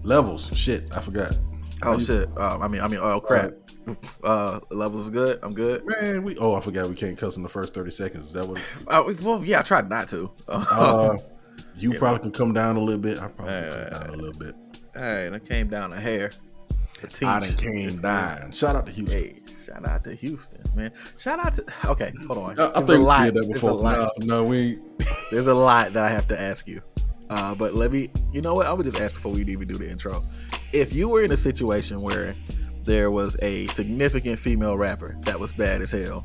Levels. Shit, I forgot. Oh shit. Oh crap. Levels is good. I'm good. Man, I forgot we can't cuss in the first 30 seconds. Is that what? Well, yeah, I tried not to. You probably can come down a little bit. I probably can come down a little bit. All right, I came down a hair. I done came down. Shout out to Houston. Hey, shout out to Houston, man. Shout out to. Okay, hold on. I think we did that before. No, we. There's a lot that I have to ask you. But let me. You know what? I would just ask before we even do the intro. If you were in a situation where there was a significant female rapper that was bad as hell,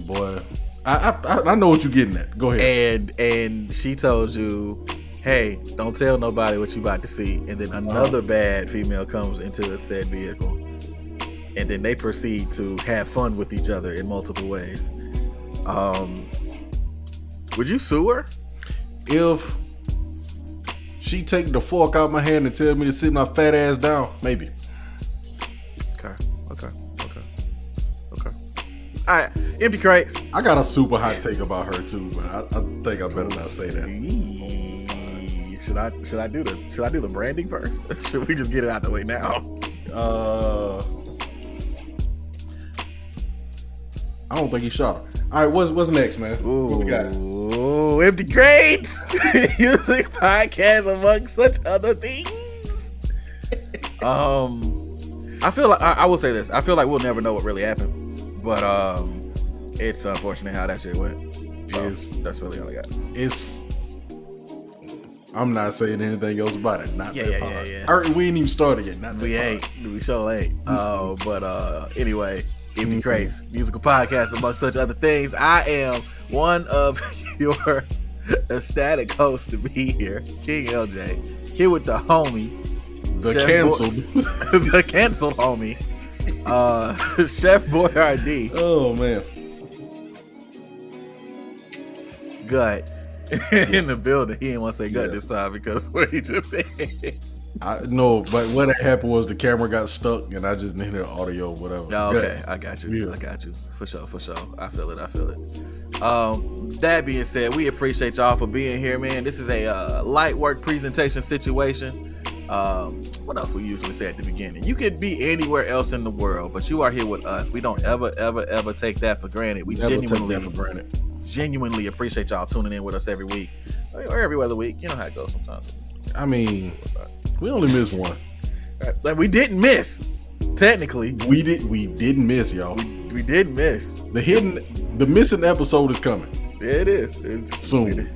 boy, I know what you're getting at. Go ahead. And she told you, hey, don't tell nobody what you about to see. And then another bad female comes into the said vehicle. And then they proceed to have fun with each other in multiple ways. Would you sue her? If she take the fork out my hand and tell me to sit my fat ass down, maybe. Okay. All right, empty crates. I got a super hot take about her too, but I think I better not say that. Should I do the branding first? Should we just get it out the way now? I don't think he shot her. All right, what's next, man? What we got? Ooh, empty crates. Music podcast among such other things. I feel like I will say this. I feel like we'll never know what really happened, but it's unfortunate how that shit went. So that's really all I got. I'm not saying anything else about it. Not yeah. We ain't even started yet. We sure ain't. But anyway, Empty Crates, musical podcast among such other things. I am one of your ecstatic hosts to be here, King ELJAY, here with the homie, the canceled homie, Chef Boyardee. Oh man, Gut in the building. He didn't want to say Gut this time because what he just said. I know, but what had happened was the camera got stuck and I just needed audio, whatever. Oh, okay, I got you. Yeah. I got you. For sure. I feel it. That being said, we appreciate y'all for being here, man. This is a light work presentation situation. What else we usually say at the beginning? You could be anywhere else in the world, but you are here with us. We don't ever take that for granted. We genuinely appreciate y'all tuning in with us every week or every other week. You know how it goes sometimes. I mean, we only missed one. Like we didn't miss. Technically, we didn't miss, y'all. We didn't miss. The missing episode is coming. It is. It's soon.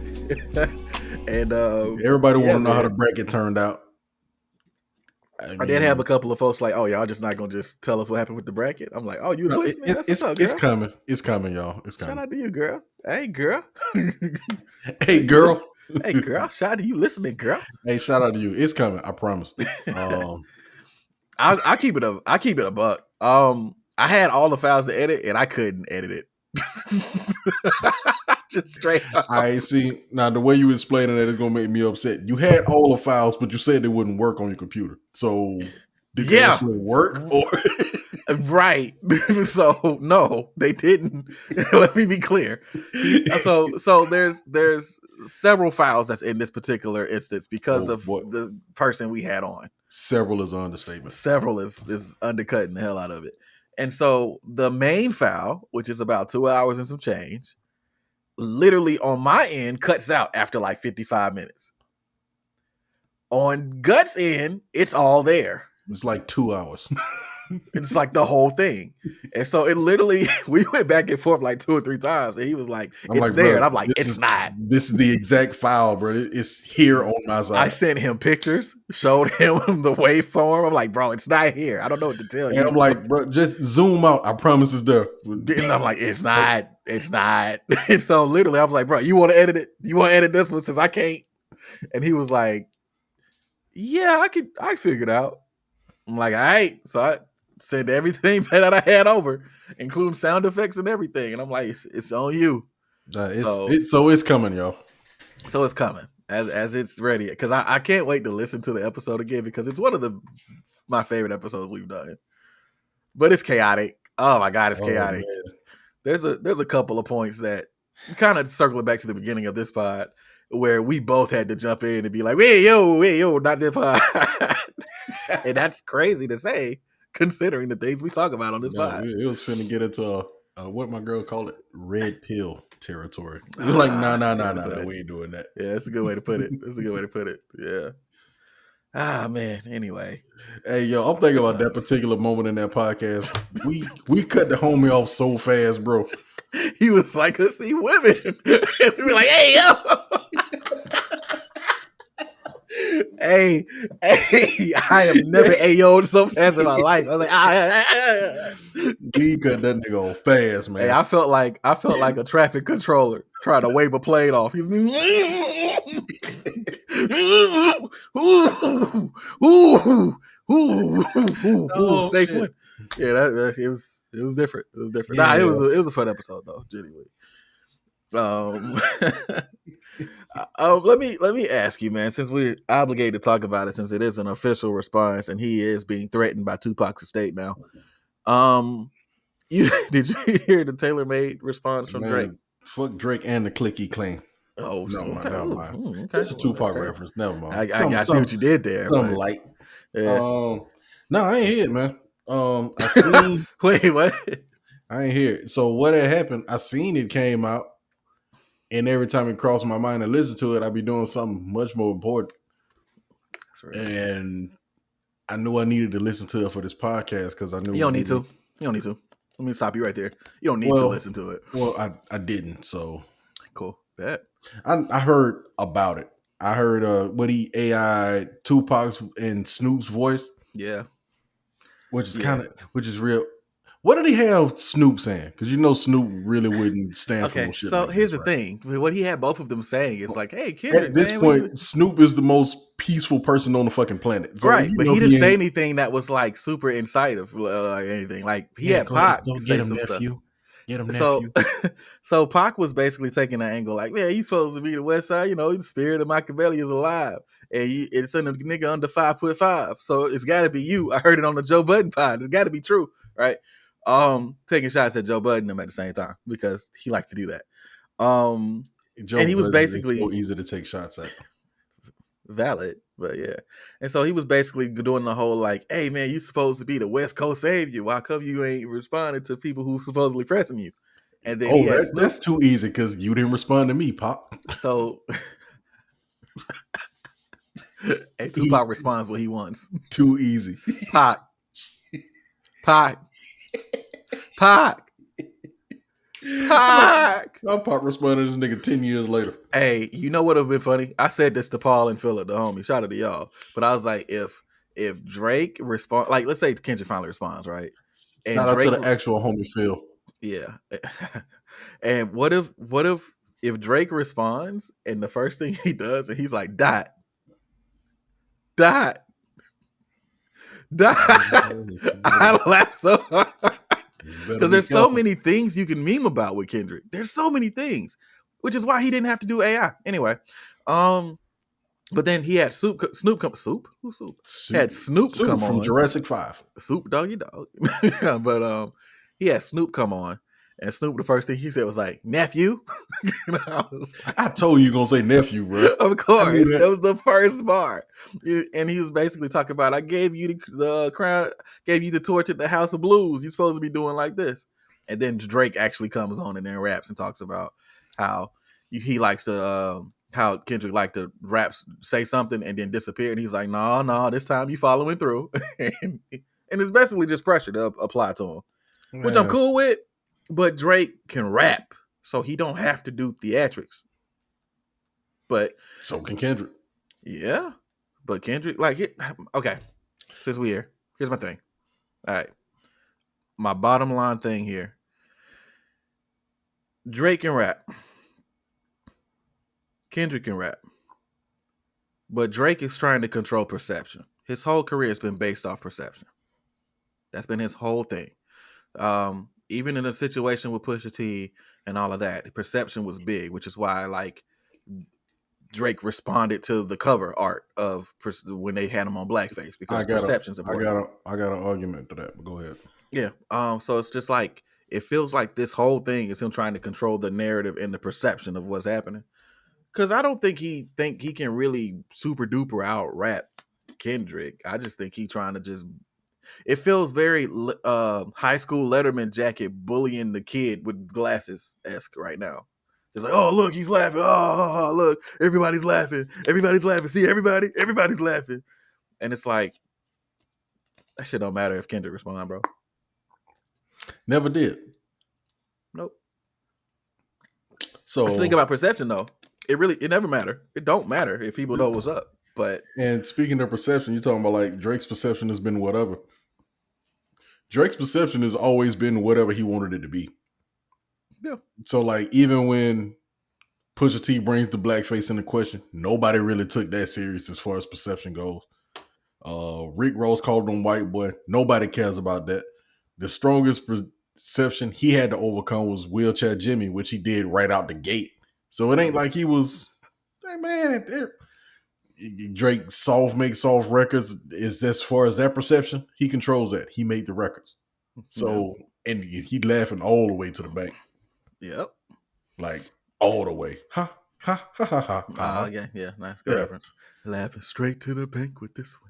And everybody want to know how the bracket turned out. I did have a couple of folks like, "Oh, y'all just not gonna just tell us what happened with the bracket." I'm like, "Oh, you was listening? It's coming. It's coming, y'all. It's coming." Shout out to you, girl. Hey, girl. Hey, girl. Hey, girl. Shout out to you listening, girl. Hey, shout out to you. It's coming. I promise. I keep it a buck. I had all the files to edit and I couldn't edit it. Just straight up. I see. Now the way you explaining that is gonna make me upset. You had all the files, but you said they wouldn't work on your computer. So did they actually work? Or right. So no, they didn't. Let me be clear. So there's several files that's in this particular instance because of the person we had on. Several is an understatement. Several is undercutting the hell out of it. And so the main file, which is about 2 hours and some change, literally on my end cuts out after like 55 minutes. On Gut's end, it's all there. It's like 2 hours. It's like the whole thing. And so it literally, we went back and forth like 2 or 3 times. And he was like, it's there. And I'm like, it's not. This is the exact file, bro. It's here on my side. I sent him pictures, showed him the waveform. I'm like, bro, it's not here. I don't know what to tell you. And I'm like, bro, just zoom out. I promise it's there. And I'm like, it's not. It's not. And so literally, I was like, bro, you want to edit it? You want to edit this one since I can't? And he was like, yeah, I figured it out. I'm like, all right. So I sent everything that I had over, including sound effects and everything. And I'm like, it's on you. So it's coming, y'all. So it's coming as it's ready. Because I can't wait to listen to the episode again because it's one of my favorite episodes we've done. But it's chaotic. Oh my God, it's chaotic. Man. There's a couple of points that kind of circling back to the beginning of this pod. where we both had to jump in and be like, hey yo, not this pod. And that's crazy to say, considering the things we talk about on this pod. It was finna get into what my girl called it, red pill territory. It was like, nah, we ain't doing that. Yeah, that's a good way to put it. Yeah. Man. Anyway. Hey, yo, I'm thinking about that particular moment in that podcast. We cut the homie off so fast, bro. He was like, let's see women. And we were like, hey, yo. Hey, I have never AO'd so fast in my life. I was like, he cut that nigga off fast, man. Hey, I felt like a traffic controller trying to wave a plane off. He's safe one. Yeah, that it was different. It was different. Yeah. Nah, it was a fun episode though, genuinely. Let me ask you, man, since we're obligated to talk about it, since it is an official response and he is being threatened by Tupac's estate now. Did you hear the tailor-made response from Drake? Fuck Drake and the Clicky Clan. Oh, never mind. Okay. That's a Tupac reference. Never mind. I see what you did there. Something light. Yeah. No, I ain't hear it, man. I seen. Wait, what? I ain't hear it. So what had happened? I seen it came out, and every time it crossed my mind to listen to it, I'd be doing something much more important. That's right. And I knew I needed to listen to it for this podcast because I knew you don't need to. Let me stop you right there. You don't need to listen to it. Well, I didn't. So cool. Bet. I heard about it. I heard what he AI Tupac's and Snoop's voice. Yeah. Which is real. What did he have Snoop saying? Because you know Snoop really wouldn't stand for no shit. So here's the thing. What he had both of them saying is like, hey, Kendrick. At this point, Snoop is the most peaceful person on the fucking planet. So right, but he didn't say anything that was like super incisive or anything. Like he had Pac say some stuff. Get him, nephew. So Pac was basically taking an angle like, man, you supposed to be the West Side. You know, the spirit of Machiavelli is alive. And it's in a nigga under 5'5". So it's got to be you. I heard it on the Joe Budden pod. It's got to be true, right? Taking shots at Joe Budden at the same time because he likes to do that. And he was basically so easy to take shots at. Valid, but yeah. And so he was basically doing the whole like, hey man, you supposed to be the West Coast savior. Why come you ain't responding to people who supposedly pressing you? And then that's too easy because you didn't respond to me, Pop. So and Tupac responds what he wants. Too easy. Pac. My Pop responded to this nigga 10 years later. Hey, you know what would have been funny? I said this to Paul and Philip, the homie. Shout out to y'all. But I was like, if Drake respond, like let's say Kendrick finally responds, right? And shout out to the actual homie Phil. Yeah. And what if Drake responds and the first thing he does and he's like, dot. I laugh so hard. Because there's so many things you can meme about with Kendrick. There's so many things, which is why he didn't have to do AI anyway. But then he had Snoop come had Snoop come from on. Jurassic 5. Soup doggy dog. But he had Snoop come on, and Snoop the first thing he said was like, nephew. I told you gonna say nephew, bro. Of course, that was the first bar, and he was basically talking about, I gave you the crown, gave you the torch at the House of Blues. You're supposed to be doing like this. And then Drake actually comes on and then raps and talks about how he likes to, how Kendrick liked to rap, say something and then disappear. And he's like, no, this time you following through. and it's basically just pressure to apply to him, which I'm cool with. But Drake can rap, so he don't have to do theatrics. But so can Kendrick. Yeah, but Kendrick, like, okay. Since we here, here's my thing. All right, my bottom line thing here. Drake can rap. Kendrick can rap. But Drake is trying to control perception. His whole career has been based off perception. That's been his whole thing. Even in a situation with Pusha T and all of that, perception was big, which is why like Drake responded to the cover art of when they had him on blackface because perception's important. I got an argument to that, but go ahead. Yeah. So it's just like it feels like this whole thing is him trying to control the narrative and the perception of what's happening. Because I don't think he can really super duper out rap Kendrick. I just think he trying to just. It feels very high school Letterman jacket bullying the kid with glasses esque right now. It's like, oh look, he's laughing. Oh look, everybody's laughing. Everybody's laughing. See everybody's laughing. And it's like that shit don't matter if Kendrick respond, bro. Never did. Nope. So let's think about perception though. It never matter. It don't matter if people know what's up. But and speaking of perception, you're talking about like Drake's perception has been whatever. Drake's perception has always been whatever he wanted it to be. Yeah. So like even when Pusha T brings the blackface into question, nobody really took that serious as far as perception goes. Rick Ross called him white boy. Nobody cares about that. The strongest perception he had to overcome was Wheelchair Jimmy, which he did right out the gate. So it ain't like he was, hey man, Drake makes soft records. Is as far as that perception, he controls that. He made the records. So and he laughing all the way to the bank. Yep. Like all the way. Ha ha ha ha ha. Yeah, nice. Good reference. Laughing straight to the bank with this one.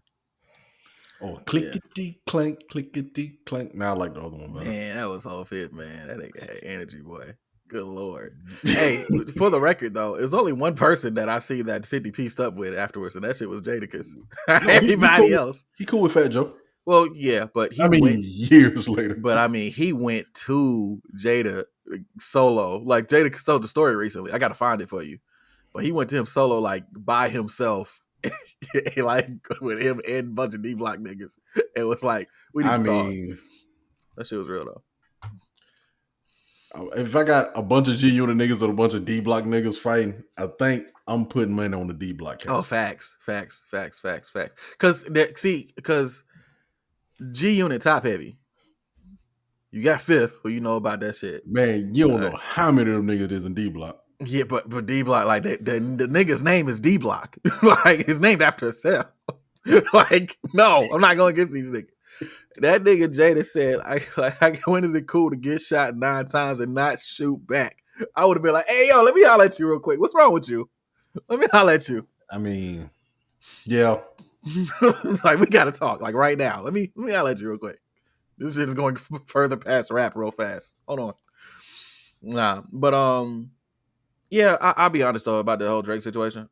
Oh, clickety clank, clickety clank. Now I like the other one better. Man, that was all fit, man. That nigga had energy, boy. Good Lord. Hey, for the record, though, there's only one person that I see that 50 pieced up with afterwards, and that shit was Jadakiss. Everybody else. He cool with Fat Joe. Well, yeah, but years later. But he went to Jada solo. Like, Jada told the story recently. I got to find it for you. But he went to him solo, like, by himself. Like with him and a bunch of D Block niggas. It was like we need to talk. That shit was real though. If I got a bunch of G Unit niggas or a bunch of D Block niggas fighting, I think I'm putting money on the D Block case. Oh, facts. Because G Unit top heavy. You got Fifth, who you know about that shit. Man, you don't know how many of them niggas is in D Block. Yeah, but D Block, like the nigga's name is D Block. Like it's named after himself. Like, no, I'm not going against these niggas. That nigga Jada said, when is it cool to get shot 9 times and not shoot back? I would have been like, hey yo, let me holler at you real quick. What's wrong with you? Let me holler at you. I mean, yeah. Like we gotta talk, like right now. Let me holler at you real quick. This shit is going further past rap real fast. Hold on. Nah, but yeah, I'll be honest though about the whole Drake situation.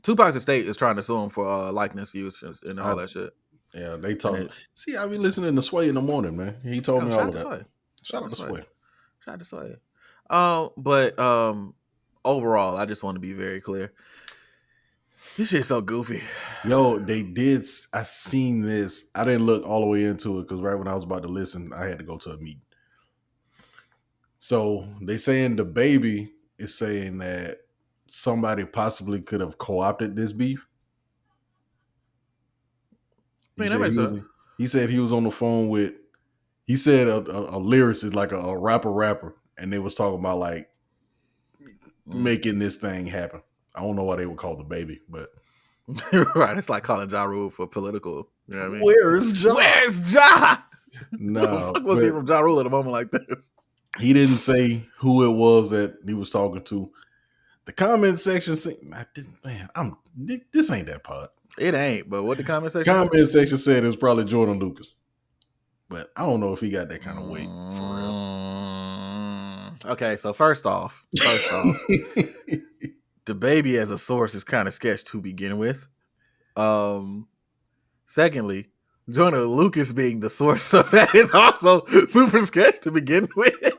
Tupac's estate is trying to sue him for likeness use and all that shit. Yeah, they talking. See, I be listening to Sway in the morning, man. He told me all of that. Shout out to Sway. Shout out to Sway. But overall, I just want to be very clear. This shit's so goofy. Yo, they did. I seen this. I didn't look all the way into it because right when I was about to listen, I had to go to a meeting. So they saying the baby is saying that somebody possibly could have co-opted this beef. He said he was on the phone with. He said a lyricist, like a rapper, and they was talking about like making this thing happen. I don't know why they would call the baby, but right, it's like calling Ja Rule for political. You know what I mean? Where's Ja? Where's Ja? No, what the fuck was he from Ja Rule at a moment like this? He didn't say who it was that he was talking to. The comment section said, this ain't that part. It ain't, but what the comment section? Comment section said it's probably Jordan Lucas, but I don't know if he got that kind of weight for real. Okay, so first off, the baby as a source is kind of sketch to begin with. Secondly, Jordan Lucas being the source of that is also super sketch to begin with.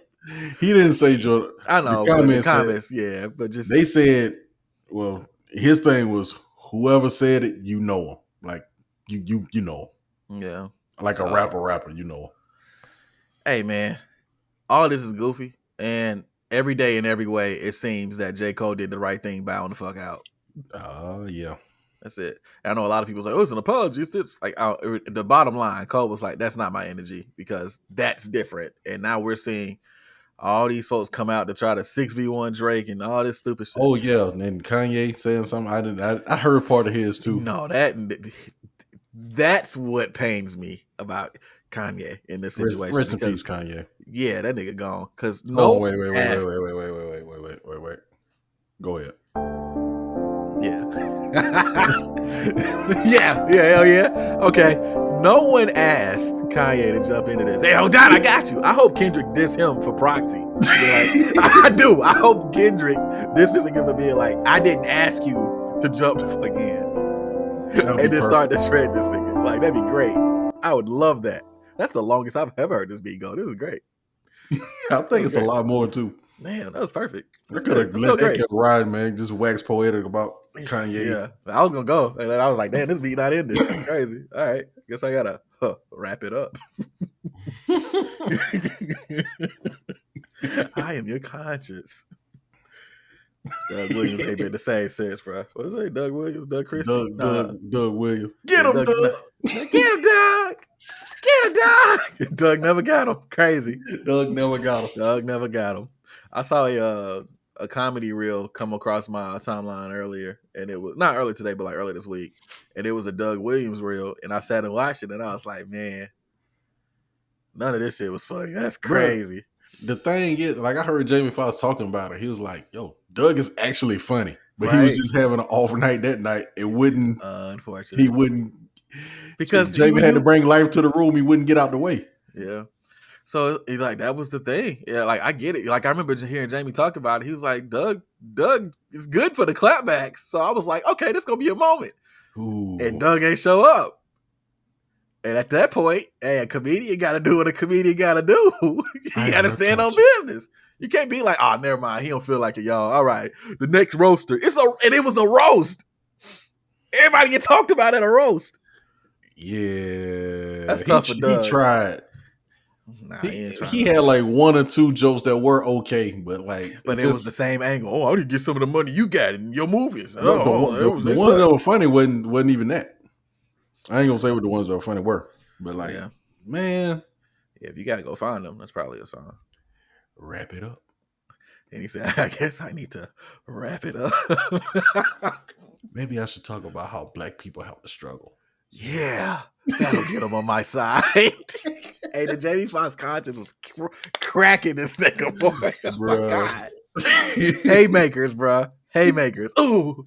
He didn't say Jordan. I know, the comments, yeah, but just they said, well, his thing was whoever said it, you know him, like you know him. Yeah, like a rapper, you know him. Hey man, all of this is goofy, and every day in every way, it seems that J. Cole did the right thing, bowing the fuck out. Yeah. That's it. And I know a lot of people say, oh, it's an apology. It's this. Like, the bottom line, Cole was like, that's not my energy because that's different. And now we're seeing all these folks come out to try to 6v1 Drake and all this stupid shit. Oh, yeah. And then Kanye saying something. I heard part of his too. No, that's what pains me about Kanye in this situation. Rest in peace, Kanye. Yeah, that nigga gone. Because wait. Go ahead. Yeah, hell yeah. Okay. No one asked Kanye to jump into this. Hey, hold on, I got you. I hope Kendrick diss him for proxy. I do. I hope Kendrick this isn't gonna be like, I didn't ask you to jump the fuck in. And then start to shred this nigga. Like, that'd be great. I would love that. That's the longest I've ever heard this beat go. This is great. I think it's a lot more too. Man, that was perfect. I could have let that kept riding, man. Just wax poetic about Kanye. Yeah, I was gonna go, and then I was like, "Damn, this beat not in this. That's crazy." All right, guess I gotta wrap it up. I am your conscience. Doug Williams ain't been the same since, bro. What was it? Doug Williams, Doug Christie, Doug Williams. Get him, Doug. Get him, Doug. Get him, Doug. Doug never got him. Crazy. Doug never got him. I saw a comedy reel come across my timeline earlier, and it was not early today, but like early this week, and it was a Doug Williams reel, and I sat and watched it, and I was like, man, none of this shit was funny. That's crazy. Bro, the thing is, like, I heard Jamie Foxx talking about it. He was like, yo, Doug is actually funny, but he was just having an off night that night. It wouldn't, unfortunately, he wouldn't, because Jamie had to bring life to the room. He wouldn't get out the way. Yeah. So like that was the thing. Yeah, like I get it. Like I remember hearing Jamie talk about it. He was like, Doug is good for the clapbacks. So I was like, okay, this gonna be a moment. Ooh. And Doug ain't show up. And at that point, hey, a comedian gotta do what a comedian gotta do. He gotta stand on business. You can't be like, oh, never mind. He don't feel like it, y'all. All right. The next roaster. And it was a roast. Everybody get talked about at a roast. Yeah. That's tough for Doug. He tried. Nah, he had like one or two jokes that were okay, but it was the same angle. Oh, I need to get some of the money you got in your movies. The ones that were funny wasn't even that. I ain't gonna say what the ones that were funny were, but man, yeah, if you gotta go find them, that's probably a song. Wrap it up. And he said, I guess I need to wrap it up. Maybe I should talk about how black people have to struggle. Yeah, that'll get them on my side. Hey, the Jamie Foxx conscience was cracking this nigga, boy. Oh my God. Haymakers, bro. Haymakers. Ooh.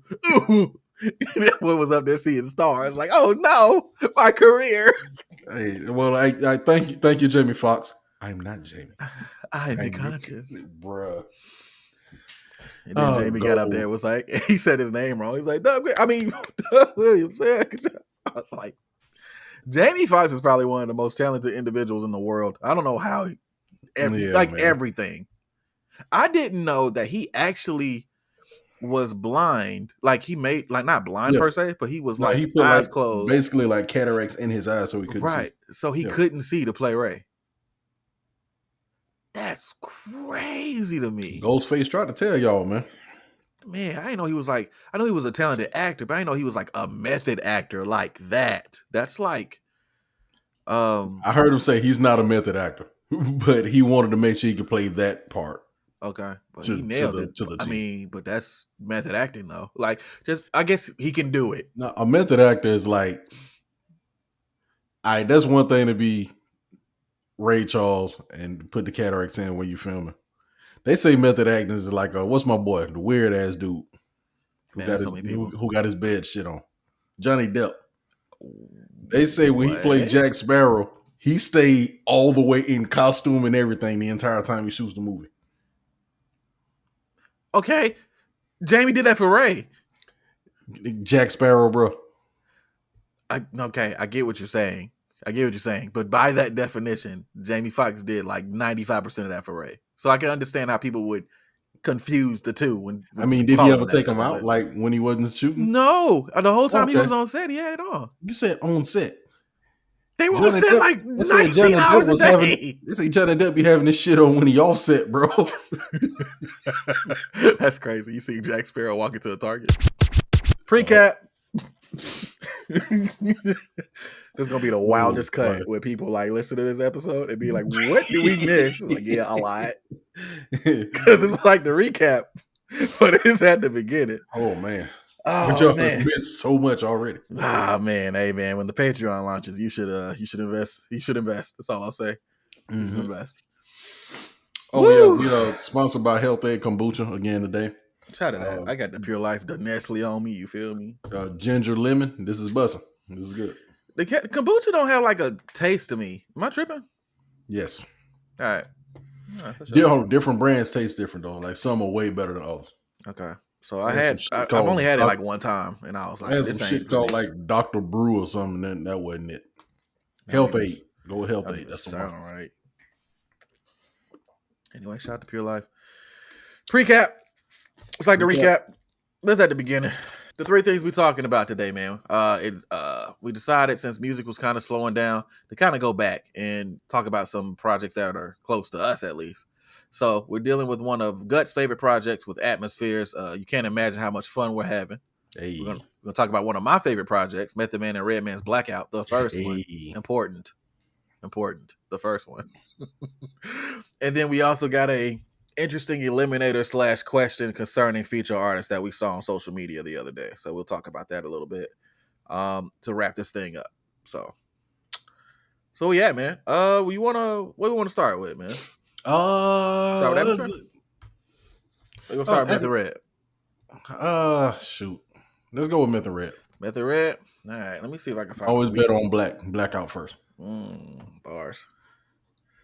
What was up there seeing stars? Like, oh no, my career. Hey, well, I thank you, Jamie Foxx. I'm not Jamie. I'm the conscience, bruh. And then Jamie got up there and was like, he said his name wrong. He's like, Doug Williams, man. I was like, Jamie Foxx is probably one of the most talented individuals in the world. I don't know how, everything. I didn't know that he actually was blind. Like he made, like not blind per se, but he was he put eyes closed. Basically like cataracts in his eyes so he couldn't see. Right. So he couldn't see to play Ray. That's crazy to me. Ghostface tried to tell y'all, man. Man, I didn't know he was like, I know he was a talented actor, but I didn't know he was like a method actor like that. That's like, I heard him say he's not a method actor, but he wanted to make sure he could play that part. Okay, but he nailed it. I mean, but that's method acting though. Like, just I guess he can do it. No, a method actor is like, that's one thing to be Ray Charles and put the cataracts in when you filming. They say method acting is like, what's my boy, the weird ass dude who got his bed shit on, Johnny Depp. They say when he played Jack Sparrow, he stayed all the way in costume and everything the entire time he shoots the movie. Okay, Jamie did that for Ray. Jack Sparrow, bro. I get what you're saying. But by that definition, Jamie Foxx did like 95% of that for Ray. So I can understand how people would confuse the two. When did he ever take him out like when he wasn't shooting? No, the whole time he was on set, he had it on. You said on set. They were on set like 19 hours a day. They say Johnny Depp be having this shit on when he offset, bro. That's crazy. You see Jack Sparrow walking to a Target. Pre-cap. This is gonna be the wildest cut where people like listen to this episode and be like, what did we miss? Like, yeah, a lot. Because it's like the recap, but it's at the beginning. Oh man. Oh y'all man, missed so much already. Ah man, hey man, when the Patreon launches, you should invest. You should invest. That's all I'll say. You should invest. Oh yeah, sponsored by Health Aid Kombucha again today. Shout out to that. I got the Pure Life, the Nestle on me. You feel me? Ginger lemon. This is bussin'. This is good. The kombucha don't have like a taste to me. Am I tripping? Yes. All right. For sure. Different brands taste different though. Like some are way better than others. Okay. So I've only had it like one time, and I was like, I had this some ain't shit called like Dr. Brew or something. Then that wasn't it. Health Aid. Go with Health Aid. That's the one. Sound right. Anyway, shout out to Pure Life. Pre-cap. It's like the recap. Let's at the beginning. The 3 things we're talking about today, man. We decided since music was kind of slowing down to kind of go back and talk about some projects that are close to us at least. So we're dealing with one of Gut's favorite projects with Atmospheres. You can't imagine how much fun we're having. Hey. We're gonna talk about one of my favorite projects, Method Man and Redman's Blackout, the first one. Important. The first one. And then we also got a interesting eliminator / question concerning feature artists that we saw on social media the other day. So we'll talk about that a little bit to wrap this thing up. So yeah, man. What do you want to start with, man? Start with Atmosphere? We're gonna start with Method Red. Shoot. Let's go with Method Red. Method Red? All right, let me see if I can find always bet on Blackout first. Bars.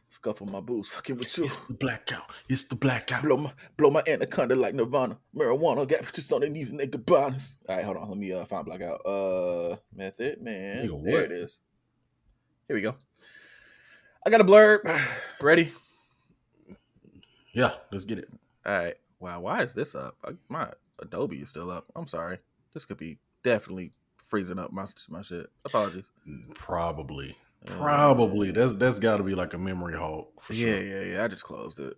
Scuffle my boots, fucking with you. It's the Blackout. It's the Blackout. Blow my anaconda like Nirvana. Marijuana got pictures on their knees and they cabanas. All right, hold on. Let me find Blackout. Method Man. There it is. Here we go. I got a blurb. Ready? Yeah, let's get it. All right. Wow, why is this up? My Adobe is still up. I'm sorry. This could be definitely freezing up my shit. Apologies. Probably. That's got to be like a memory hog for sure. Yeah. I just closed it.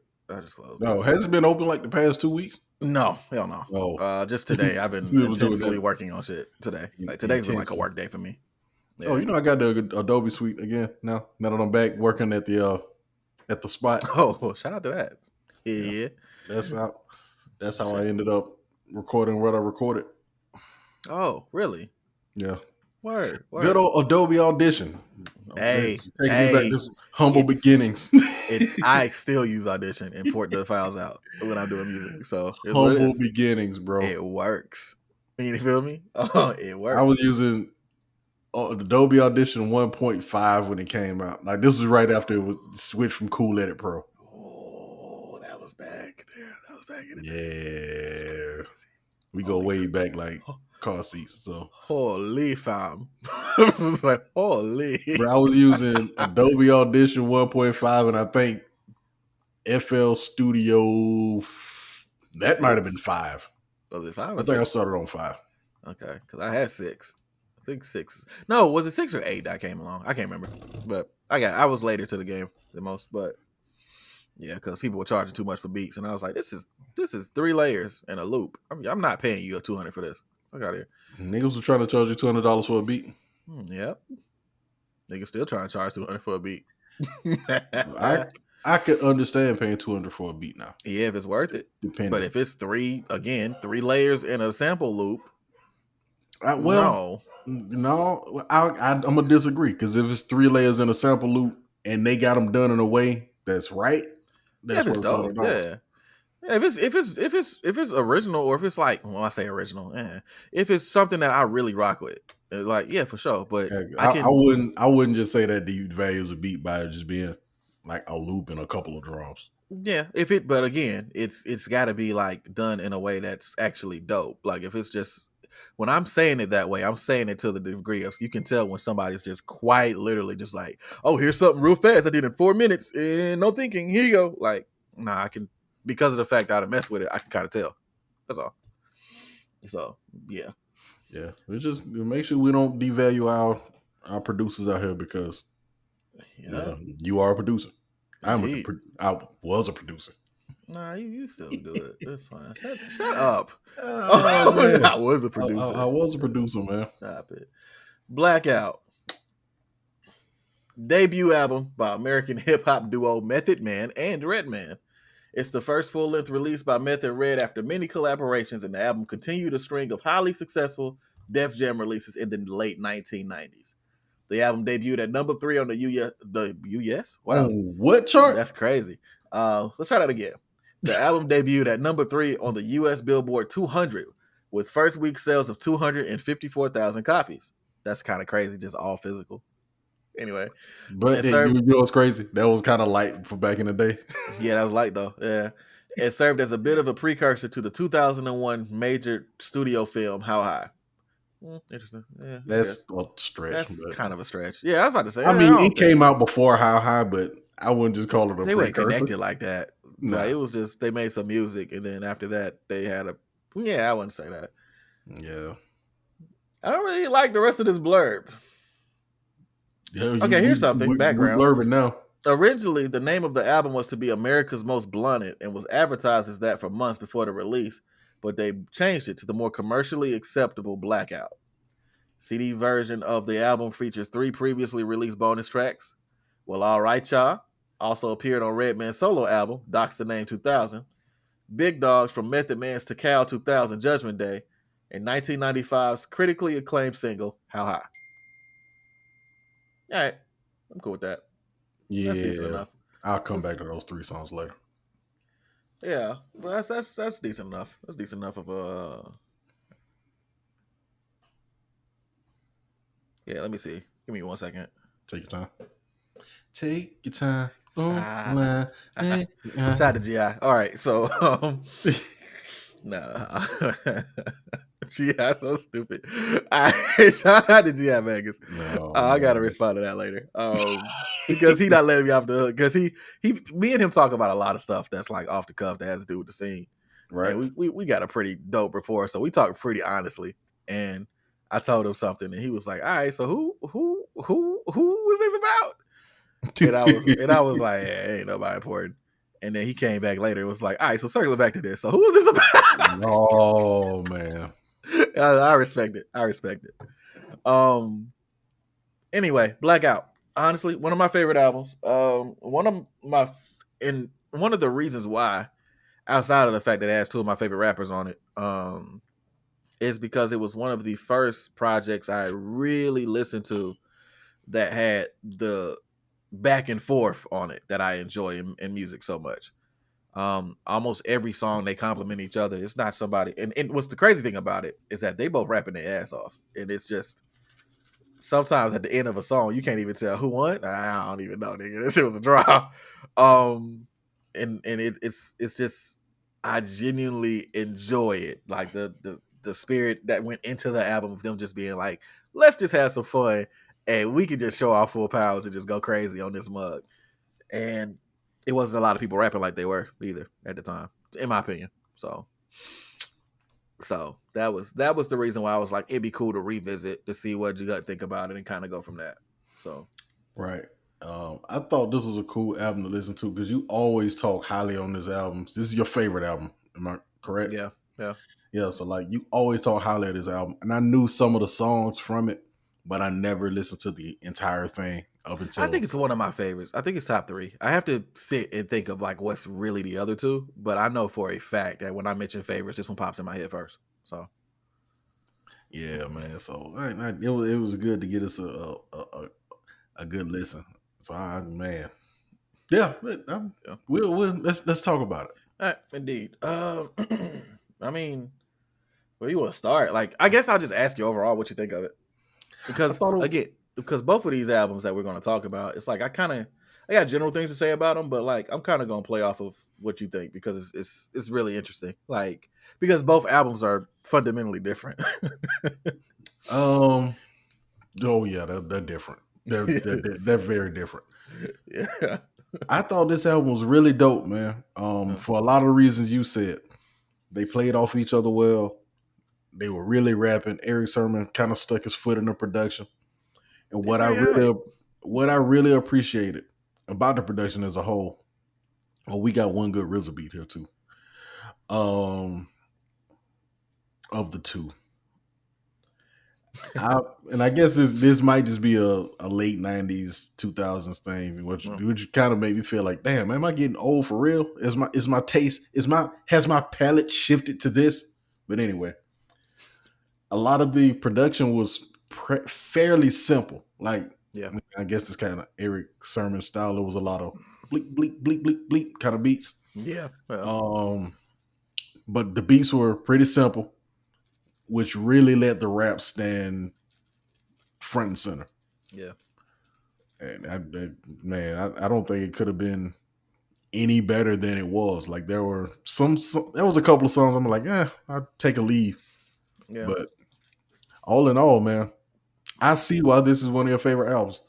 No, has it been open like the past 2 weeks? No, hell no. Oh. Just today. I've been intensely working on shit today. Like today's been like a work day for me. Yeah. Oh, I got the Adobe Suite again now. Now that I'm back working at the spot. Oh, shout out to that. Yeah. That's how I ended up recording what I recorded. Oh, really? Yeah. Word. Good old Adobe Audition. Hey, taking me back to humble beginnings. I still use Audition and import the files out when I'm doing music. So humble beginnings, bro. It works. You feel me? It works. I was using Adobe Audition 1.5 when it came out. Like this was right after it was switched from Cool Edit Pro. Oh, that was back there. That was back in the day. Yeah. We go way back like car seats. So holy fam. I was like, holy. Bro, I was using Adobe Audition 1.5 and I think FL Studio that might have been 5. Was it 5? I think I started on 5. Okay, because I had 6. I think 6. No, was it 6 or 8 that came along? I can't remember. But I was later to the game than most, but yeah, because people were charging too much for beats, and I was like, this is 3 layers and a loop. I'm not paying you $200 for this. Fuck out of here. Niggas were trying to charge you $200 for a beat. Yep. Niggas still trying to charge $200 for a beat. I could understand paying $200 for a beat now. Yeah, if it's worth it. Depending. But if it's 3 layers in a sample loop, no, I'm gonna disagree because if it's 3 layers in a sample loop and they got them done in a way that's right, that's it's dope. Yeah. If it's original, or if it's like, I say original, if it's something that I really rock with, like, yeah, for sure. But I wouldn't just say that devalues a beat by just being like a loop and a couple of drums. Yeah, but again, it's got to be like done in a way that's actually dope. Like if it's just, when I'm saying it that way, I'm saying it to the degree of, you can tell when somebody's just quite literally just like, oh, here's something real fast I did in 4 minutes and no thinking. Here you go. Like, nah, I can, because of the fact that I mess with it, I can kind of tell. That's all. So yeah. It's just make sure we don't devalue our producers out here because you are a producer. I was a producer. Nah, you still do it. That's fine. Shut up. I was a producer. I was a producer, man. Stop it. Blackout. Debut album by American hip-hop duo Method Man and Redman. It's the first full-length release by Method Red after many collaborations, and the album continued a string of highly successful Def Jam releases in the late 1990s. The album debuted at number 3 on the US. Wow. What chart? That's crazy. Let's try that again. The album debuted at number 3 on the U.S. Billboard 200 with first week sales of 254,000 copies. That's kind of crazy, just all physical. Anyway, But you know what's crazy? That was kind of light for back in the day. Yeah, that was light though. Yeah. It served as a bit of a precursor to the 2001 major studio film How High. Interesting. Yeah, that's a stretch. That's kind of a stretch. Yeah, I was about to say. I mean, it came out before How High, but I wouldn't just call it a they weren't precursor. connected like that. No, like, it was just they made some music, and then after that, they had a. Yeah, I wouldn't say that. Yeah, I don't really like the rest of this blurb. Yeah, okay, here's something. Background. Blurbing now. Originally, the name of the album was to be America's Most Blunted and was advertised as that for months before the release, but they changed it to the more commercially acceptable Blackout. CD version of the album features 3 previously released bonus tracks. Well, Alright Y'all also appeared on Redman's solo album, Docs the Name 2000, Big Dogs from Method Man's Takao 2000 Judgment Day, and 1995's critically acclaimed single, How High. All right, I'm cool with that. Yeah, that's decent enough. I'll come back to those 3 songs later. Yeah, but that's decent enough. That's decent enough of a. Yeah, let me see. Give me 1 second. Take your time. Take your time. Shout out to GI. All right, so nah. GI so stupid. Shout out to GI Vegas. No, I gotta respond to that later. Because he not letting me off the hook. Because me and him talk about a lot of stuff that's like off the cuff that has to do with the scene. Right. And we got a pretty dope rapport, so we talk pretty honestly. And I told him something, and he was like, "All right, so who was this about?" And I was like, hey, "Ain't nobody important." And then he came back later and was like, "All right, so circling back to this. So who was this about?" Oh man, I respect it. Anyway, Blackout. Honestly, one of my favorite albums. One of the reasons why, outside of the fact that it has 2 of my favorite rappers on it, is because it was one of the first projects I really listened to that had the back and forth on it that I enjoy in music so much. Almost every song they complement each other. It's not somebody, and what's the crazy thing about it is that they both rapping their ass off, and it's just sometimes at the end of a song you can't even tell who won. I don't even know, nigga. This shit was a draw. And it's just I genuinely enjoy it, like the spirit that went into the album of them just being like, let's just have some fun and we can just show our full powers and just go crazy on this mug. And it wasn't a lot of people rapping like they were either at the time, in my opinion. So that was the reason why I was like, it'd be cool to revisit to see what you got to think about it and kind of go from that. So right. I thought this was a cool album to listen to because you always talk highly on this album. This is your favorite album, am I correct? Yeah. So like you always talk highly of this album, and I knew some of the songs from it, but I never listened to the entire thing up until. I think it's one of my favorites. I think it's top 3. I have to sit and think of like what's really the other 2, but I know for a fact that when I mention favorites, this one pops in my head first. So. Yeah, man. So it was good to get us a good listen. So man, yeah. We'll let's talk about it. All right, indeed. I mean, where you want to start? Like, I guess I'll just ask you overall what you think of it, because because both of these albums that we're going to talk about, it's like I got general things to say about them, but like I'm kind of going to play off of what you think because it's really interesting. Like because both albums are fundamentally different. Oh yeah, they're different. They're very different. Yeah. I thought this album was really dope, man. For a lot of the reasons you said. They played off each other well. They were really rapping. Eric Sermon kind of stuck his foot in the production. And what I really appreciated about the production as a whole, we got one good RZA beat here too. Of the 2. I guess this might just be a late 90s, 2000s thing, which kind of made me feel like, damn, am I getting old for real? Is my taste, has my palate shifted to this? But anyway, a lot of the production was fairly simple. Like, yeah, I guess it's kind of Eric Sermon style. It was a lot of bleep, bleep, bleep, bleep, bleep kind of beats. Yeah. But the beats were pretty simple, which really let the rap stand front and center. Yeah. And I don't think it could have been any better than it was. Like there was a couple of songs I'm like, I'll take a leave. Yeah. But all in all, man, I see why this is one of your favorite albums.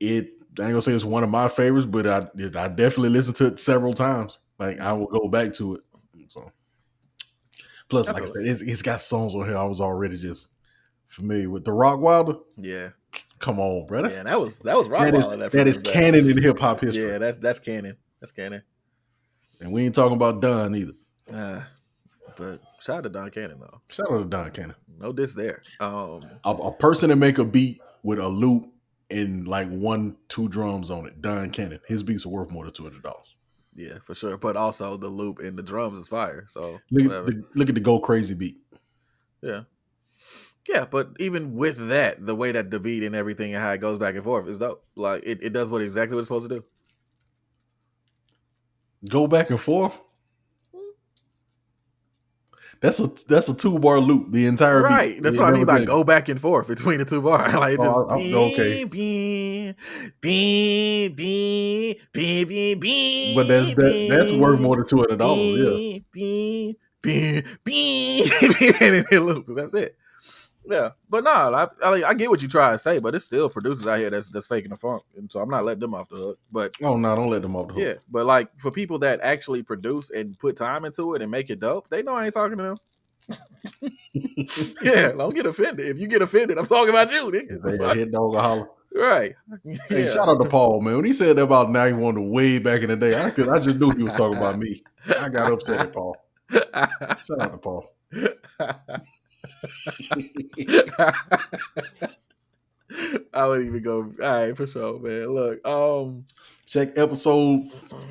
I ain't gonna say it's one of my favorites, but I definitely listened to it several times. Like I will go back to it. So plus, like I said, it's got songs on here I was already just familiar with. The Rock Wilder. Yeah. Come on, bro. That was Rock Wilder. That is canon in hip hop history. Yeah, that's canon. That's canon. And we ain't talking about Don either. But shout out to Don Cannon though. Shout out to Don Cannon. No diss there. A person that make a beat with a loop and like 1-2 drums on it, Don Cannon. His beats are worth more than $200. Yeah, for sure. But also the loop and the drums is fire. So look at the Go Crazy beat. Yeah. Yeah, but even with that, the way that the beat and everything and how it goes back and forth is dope. Like it does exactly what it's supposed to do. Go back and forth. That's a 2-bar loop. The entire right. beat. That's what I mean by go back and forth between the 2 bars. Like it just okay. But that's worth more than $200. Yeah. That's it. Yeah, but no, I get what you try to say, but it's still producers out here that's faking the funk, and so I'm not letting them off the hook. But don't let them off the hook. Yeah, but like for people that actually produce and put time into it and make it dope, they know I ain't talking to them. Yeah, don't get offended. If you get offended, I'm talking about you, nigga. Hit dog or holler. Right. Hey, shout out to Paul, man. When he said that about Now You Wonder way back in the day, I just knew he was talking about me. I got upset at Paul. Shout out to Paul. I wouldn't even go. All right, for sure, man. Look, check episode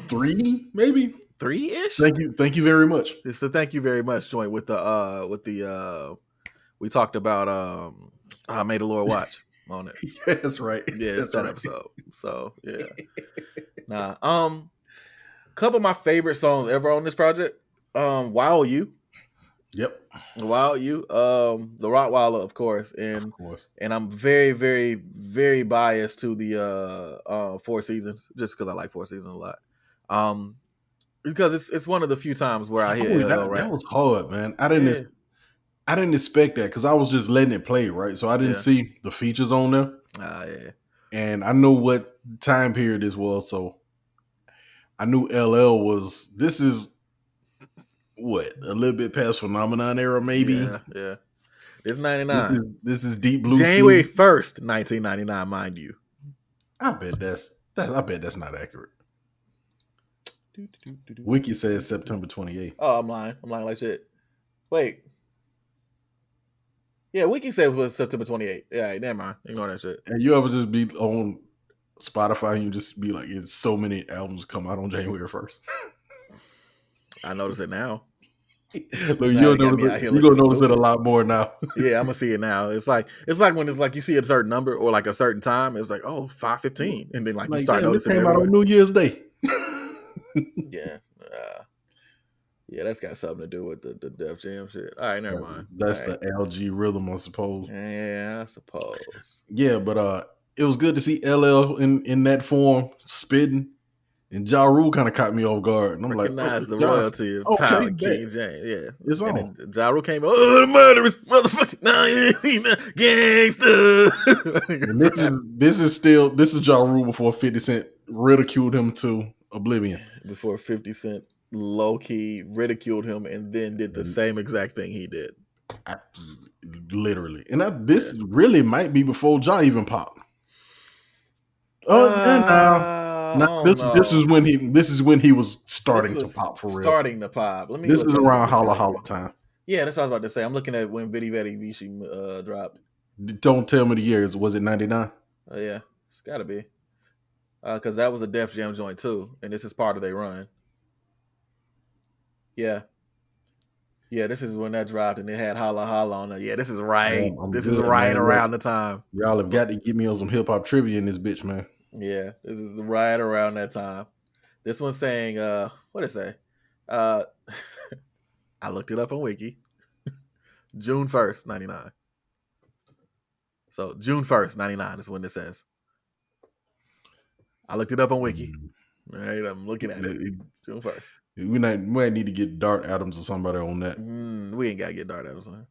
3, maybe 3-ish. Thank you very much. It's the thank you very much joint with the we talked about May the Lord Watch on it. Yeah, that's right. Yeah, it's that episode. So yeah. Couple of my favorite songs ever on this project. Wow You. Yep. Wow You. The Rottweiler, of course. And I'm very, very, very biased to the 4 Seasons, just because I like 4 Seasons a lot. Because it's one of the few times where I hear that was hard, man. I didn't expect that because I was just letting it play, right? So I didn't see the features on there. Yeah. And I know what time period this was, so I knew LL was. This is what, a little bit past Phenomenon era, maybe. Yeah. It's 99. This is Deep Blue January 1st, 1999, mind you. I bet that's not accurate. Wiki says September 28th. Oh, I'm lying like shit. Wait. Yeah, Wiki said it was September 28th. Yeah, never mind. Ignore that shit. And you ever just be on Spotify and you just be like, it's so many albums come out on January 1st. I notice it now. Look, you're gonna notice it a lot more now. Yeah, I'm gonna see it now. It's like when it's like you see a certain number or like a certain time, it's like 5:15, and then like you start noticing. It came out on New Year's Day. Yeah, that's got something to do with the Def Jam shit. All right, never mind. That's the ELJAY rhythm, I suppose. Yeah, I suppose. Yeah, but it was good to see LL in that form spitting. And Ja Rule kind of caught me off guard. And I'm recognize the royalty of Power King James. Yeah. It's on. Ja Rule came out, the murderous motherfucker. Gangster. This is Ja Rule before 50 Cent ridiculed him to oblivion. Before 50 Cent low-key ridiculed him and then did the same exact thing he did. Literally. And this really might be before Ja even popped. This is when he was starting to pop for real. Starting to pop. This is around Holla Holla time. Yeah, that's what I was about to say. I'm looking at when Vidi Vidi Vici dropped. Don't tell me the years. Was it 99? Yeah, it's got to be. Because that was a Def Jam joint too, and this is part of their run. Yeah, this is when that dropped, and it had Holla Holla on it. Yeah, this is right. This is right around the time. Y'all have got to get me on some hip hop trivia in this bitch, man. Yeah, this is right around that time. This one's saying, what did it say? I looked it up on Wiki. June 1st, 99. So June 1st, 99 is when it says. I looked it up on Wiki. All right, I'm looking at it. June 1st. We might need to get Dart Adams or somebody on that. We ain't gotta get Dart Adams on.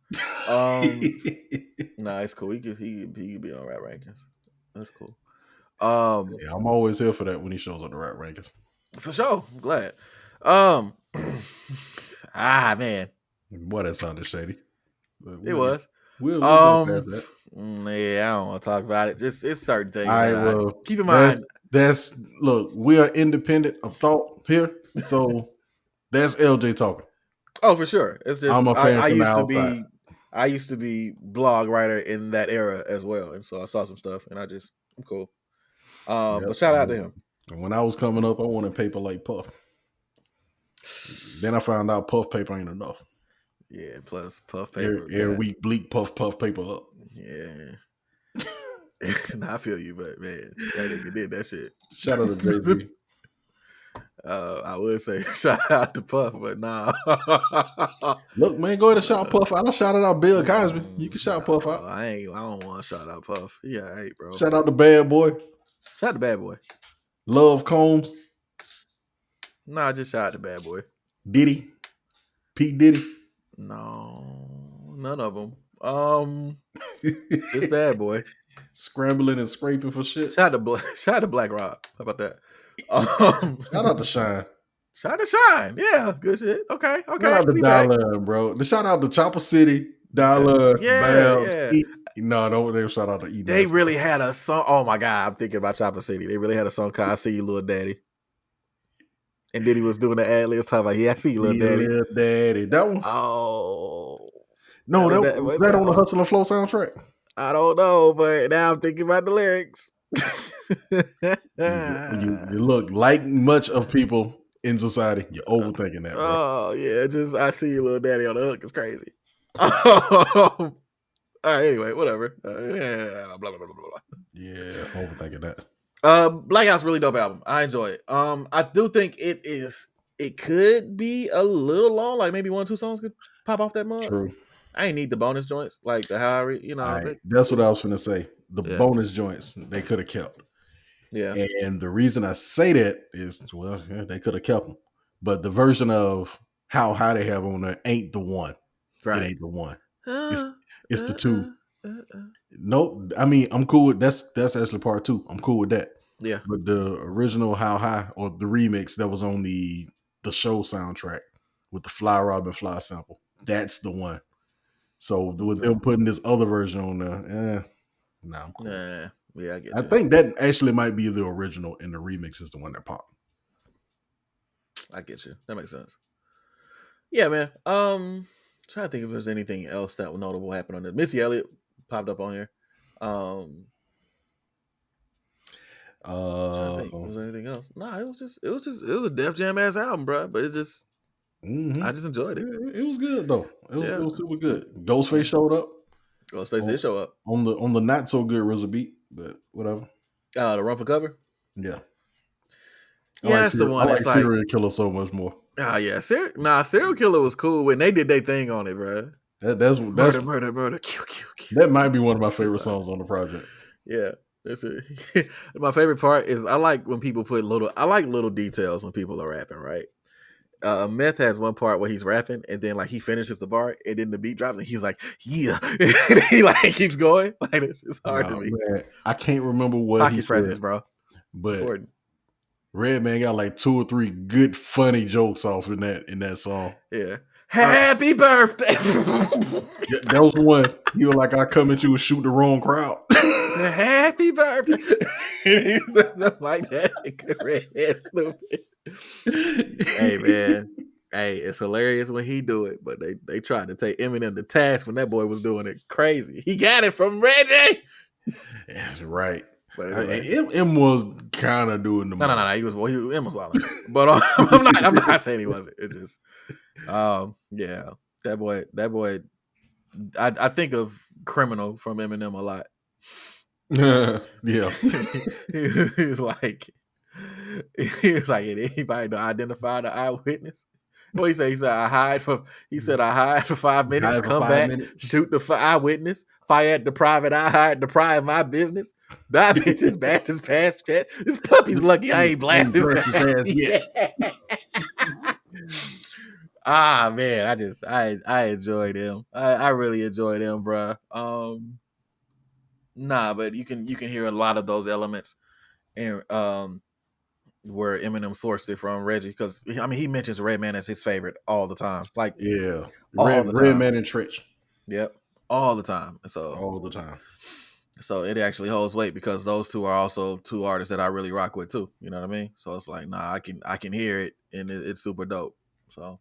Nah, it's cool. He could be on Rap Rankings. That's cool. Yeah, I'm always here for that when he shows up the Rap Rankings. For sure. I'm glad. Man. Boy, that sounded shady. It was. We'll go past that. Yeah, I don't want to talk about it. Just it's certain things. All right, well, keep in mind. Look, we are independent of thought here, so that's LJ talking. Oh, for sure. It's just I'm a fan I used to be blog writer in that era as well, and so I saw some stuff, and I'm cool. But shout out to him. When I was coming up, I wanted paper like Puff. Then I found out Puff paper ain't enough. Yeah, plus Puff paper. Every week, bleak Puff paper up. Yeah. I feel you, but man, that nigga did that shit. Shout out to Jay-Z. I would say shout out to Puff, but nah. Look, man, go ahead and shout Puff out. I shouted out Bill Cosby. You can shout Puff out. I don't want to shout out Puff. Yeah, hey, bro. Shout out to Bad Boy. Shout out to Bad Boy. Love Combs. Nah, just shout out to Bad Boy. Diddy. P. Diddy. No, none of them. It's Bad Boy. Scrambling and scraping for shit. Shout out to Black Rob. How about that? Shout out to Shine. Shout out to Shine. Yeah, good shit. Okay. Shout out to Dollar, bro. The shout out to Chopper City, Dollar, yeah. No, they shout out to E. They really had a song. Oh my God, I'm thinking about Chopper City. They really had a song called "I See You, Little Daddy," and then he was doing the ad libs talking about, "Yeah, I see you, little daddy." Little daddy. That one. Oh no, was that on the Hustle and Flow soundtrack? I don't know, but now I'm thinking about the lyrics. you look like much of people in society. You're overthinking that, bro. Oh yeah, just I see you, little daddy on the hook. It's crazy. All right, anyway, whatever. Blah, blah, blah, blah. Yeah, overthinking that. Blackout's really dope album. I enjoy it. I do think it could be a little long, like maybe 1 or 2 songs could pop off that mug. True. I ain't need the bonus joints, like the Harry, that's what I was gonna say. The bonus joints they could have kept. Yeah. And the reason I say that is, they could have kept them. But the version of How High They Have on there ain't the one. Right. It ain't the one. It's the 2. Nope. I mean, I'm cool with that's actually part 2. I'm cool with that. Yeah. But the original How High, or the remix that was on the show soundtrack with the Fly Robin Fly sample, that's the one. So with them putting this other version on there, I'm cool. Yeah, I get I think that actually might be the original, and the remix is the one that popped. I get you. That makes sense. Yeah, man. Trying to think if there's anything else that notable happened on this. Missy Elliott popped up on here. Was there anything else? Nah, it was a Def Jam ass album, bro. But it just, I just enjoyed it. It was good though. It was super good. Ghostface showed up. Ghostface did show up on the not so good RZA beat, but whatever. The Run for Cover. Yeah. That's the one. I like Serial Killer so much more. Yeah, Serial Killer was cool when they did their thing on it, bro. That's murder. Kill. That might be one of my favorite songs on the project. Yeah, that's it. My favorite part is I like when people put little details when people are rapping, right? Meth has one part where he's rapping and then like he finishes the bar and then the beat drops and he's like, yeah. And he like keeps going. Like it's hard to me. Man, I can't remember what Pocket he presence, said, bro. But Redman got like 2 or 3 good funny jokes off in that song. Yeah. Happy birthday. That was one. He was like, I come at you and shoot the wrong crowd. Happy birthday. Like that. Red stupid. Hey man, it's hilarious when he do it, but they tried to take Eminem to task when that boy was doing it crazy. He got it from Reggie. Yeah, right. But M was kind of doing the no. He was wild. But I'm not saying he wasn't. It just yeah, that boy. I think of Criminal from Eminem a lot. Yeah, he's like. He was like, anybody to identify the eyewitness? What he said? He said, I hide for 5 minutes, Hide for come 5 back, minutes. shoot the eyewitness, fire at the private eye, hide the private my business. That bitch is bad as past. This puppy's lucky I ain't blasted his ass yet. Man, I enjoyed him. I really enjoyed him, bro. But you can hear a lot of those elements and where Eminem sourced it from Reggie, because I mean he mentions Redman as his favorite all the time, like all the time. Redman and Trench. Yep, all the time. All the time. So it actually holds weight because those two are also two artists that I really rock with too. You know what I mean? So it's like, I can hear it and it's super dope. So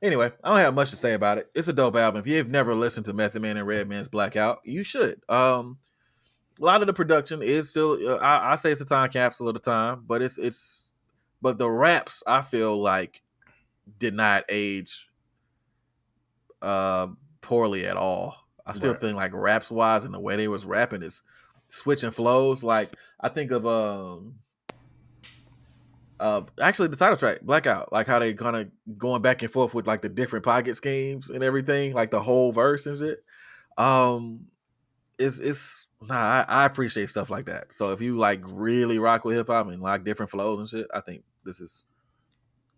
anyway, I don't have much to say about it. It's a dope album. If you've never listened to Method Man and Redman's Blackout, you should. A lot of the production is still, I say it's a time capsule of the time, but but the raps I feel like did not age poorly at all. I still think like raps wise and the way they was rapping is switching flows. Like I think of actually the title track Blackout, like how they kind of going back and forth with like the different pocket schemes and everything, like the whole verse and shit. I appreciate stuff like that. So if you like really rock with hip hop and like different flows and shit, I think this is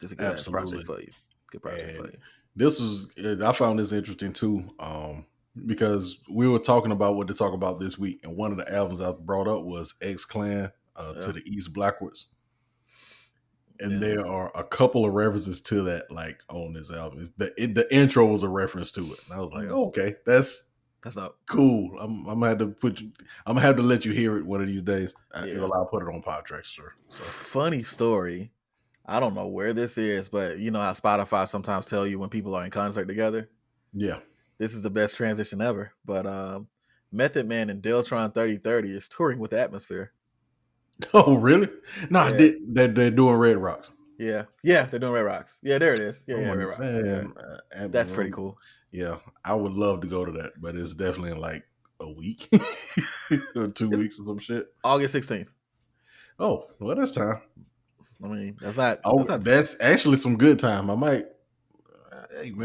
just a good project for you. Good project for you. I found this interesting too, because we were talking about what to talk about this week, and one of the albums I brought up was X-Clan to the East Blackwards. And there are a couple of references to that, like on this album. The intro was a reference to it, and I was like, "Oh, okay, that's not cool." I'm gonna have to let you hear it one of these days. I'll put it on Pop Tracks, sure. So. Funny story. I don't know where this is, but you know how Spotify sometimes tell you when people are in concert together. Yeah, this is the best transition ever. But Method Man and Deltron 3030 is touring with Atmosphere. Oh, really? No, they're doing Red Rocks. Yeah, they're doing Red Rocks. Yeah, there it is. Yeah, Red Rocks. Yeah. That's pretty cool. Yeah, I would love to go to that, but it's definitely in like a week or 2 weeks or some shit. August 16th. Oh, well, that's time. I mean, that's not. That's actually some good time. I might take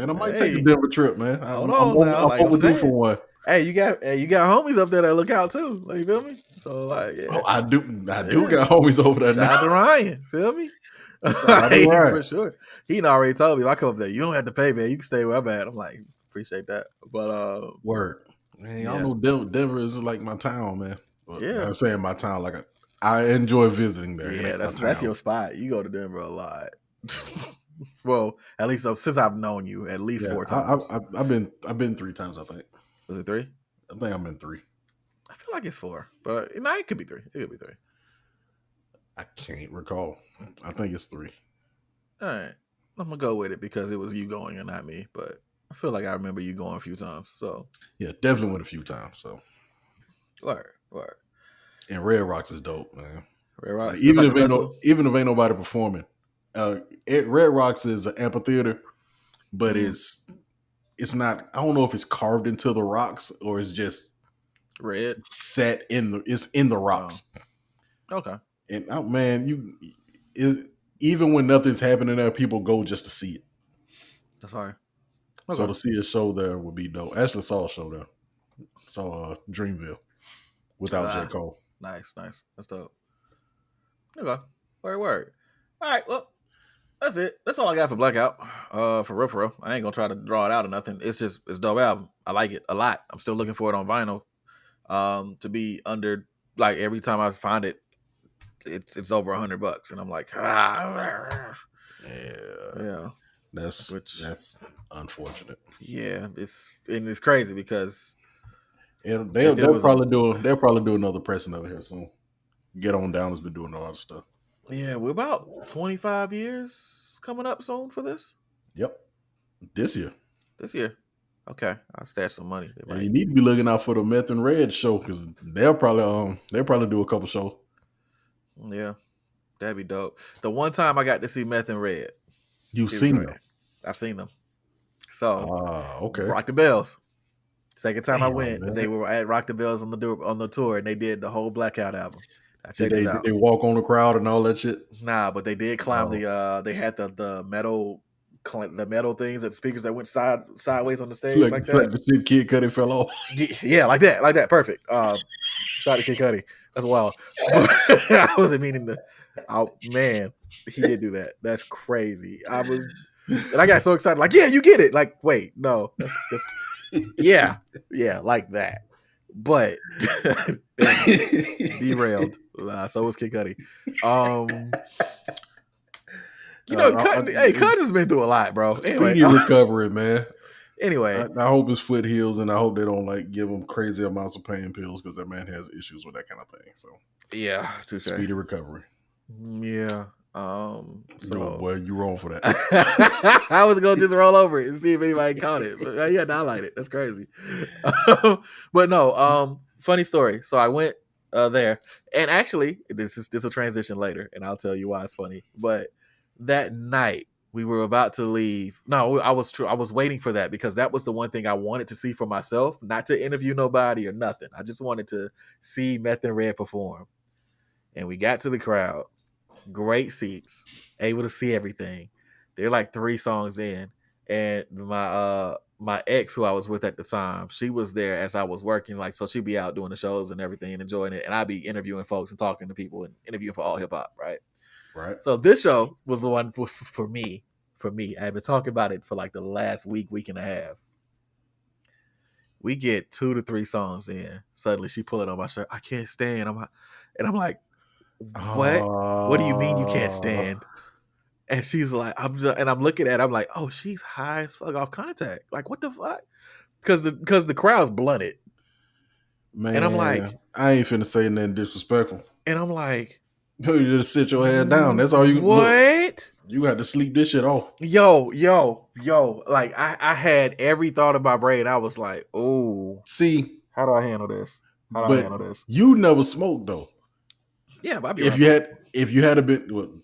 the Denver trip, man. I'm overdue for one. Hey, you got homies up there that look out too. Like, you feel me? So like, yeah. I do got homies over there. Shout out to Ryan. Feel me? For sure. He already told me if I come up there, you don't have to pay, man. You can stay where I'm at. I'm like, appreciate that. But word, man. I don't know. Denver is like my town, man. But I'm saying my town, like I enjoy visiting there. Yeah, that's your spot. You go to Denver a lot. Well, at least since I've known you, at least 4 times. I've been 3 times, I think. Was it 3? I think I've been 3. I feel like it's 4, but it could be 3. It could be 3. I can't recall. I think it's 3. All right, I'm gonna go with it because it was you going and not me. But I feel like I remember you going a few times. So yeah, definitely went a few times. So word. And Red Rocks is dope, man. Red Rocks, like, even if ain't nobody performing, Red Rocks is an amphitheater, but it's not. I don't know if it's carved into the rocks or it's just red set in the rocks. Oh. Okay. And man, even when nothing's happening there, people go just to see it. That's fine. Okay. So to see a show there would be dope. I actually saw a show there. Saw Dreamville without J. Cole. Nice. That's dope. Okay. Word. All right. Well, that's it. That's all I got for Blackout. For real. I ain't gonna try to draw it out or nothing. It's dope album. I like it a lot. I'm still looking for it on vinyl. To be under, like, every time I find it, it's over $100, and I'm like, yeah. That's unfortunate. Yeah, it's crazy because they'll probably do another pressing of it here soon. Get On Down has been doing a lot of stuff. Yeah, we're about 25 years coming up soon for this. Yep, this year. Okay, I'll stash some money. You need to be looking out for the Meth and Red show because they'll probably do a couple shows. Yeah, that'd be dope. The one time I got to see Meth and Red, you've seen them. I've seen them. So okay, Rock the Bells. Second time I went, they were at Rock the Bells on the tour, and they did the whole Blackout album. Check this out. Did they walk on the crowd and all that shit? Nah, but they did climb they had the metal things, the speakers that went sideways on the stage like that. Like the shit Kid Cudi fell off. Yeah, like that. Perfect. Shout out to Kid Cudi. That's wild. I wasn't meaning to. Oh man, he did do that. That's crazy. And I got so excited. Like, yeah, you get it. Like, wait, no, that's yeah, like that. But derailed. So was Kid Cudi. Cud has been through a lot, bro. Speedy recovery, man. Anyway, I hope his foot heals, and I hope they don't like give him crazy amounts of pain pills because that man has issues with that kind of thing. So yeah, speedy recovery. Yeah. No, boy, you wrong for that. I was gonna just roll over it and see if anybody caught it. But yeah, I like it. That's crazy. But no, funny story. So I went there, and actually, this will transition later, and I'll tell you why it's funny. But that night we were about to leave. No, I was waiting for that because that was the one thing I wanted to see for myself, not to interview nobody or nothing. I just wanted to see Meth and Red perform. And we got to the crowd. Great seats, able to see everything. They're like 3 songs in, and my ex, who I was with at the time, she was there as I was working. Like, so she'd be out doing the shows and everything and enjoying it, and I'd be interviewing folks and talking to people and interviewing for All Hip Hop, right? So this show was the one for me. I had been talking about it for like the last week and a half. We get 2 to 3 songs in. Suddenly, she pulled it on my shirt. I can't stand. I'm like, what? What do you mean you can't stand? And she's like, I'm looking at it, I'm like, oh, she's high as fuck off contact. Like, what the fuck? Because the crowd's blunted. Man, and I'm like, I ain't finna say nothing disrespectful. And I'm like, you just sit your head down. That's all you. What? Look, you got to sleep this shit off. Yo. Like, I had every thought in my brain. I was like, oh, see, how do I handle this? You never smoked though. Yeah, but if you had been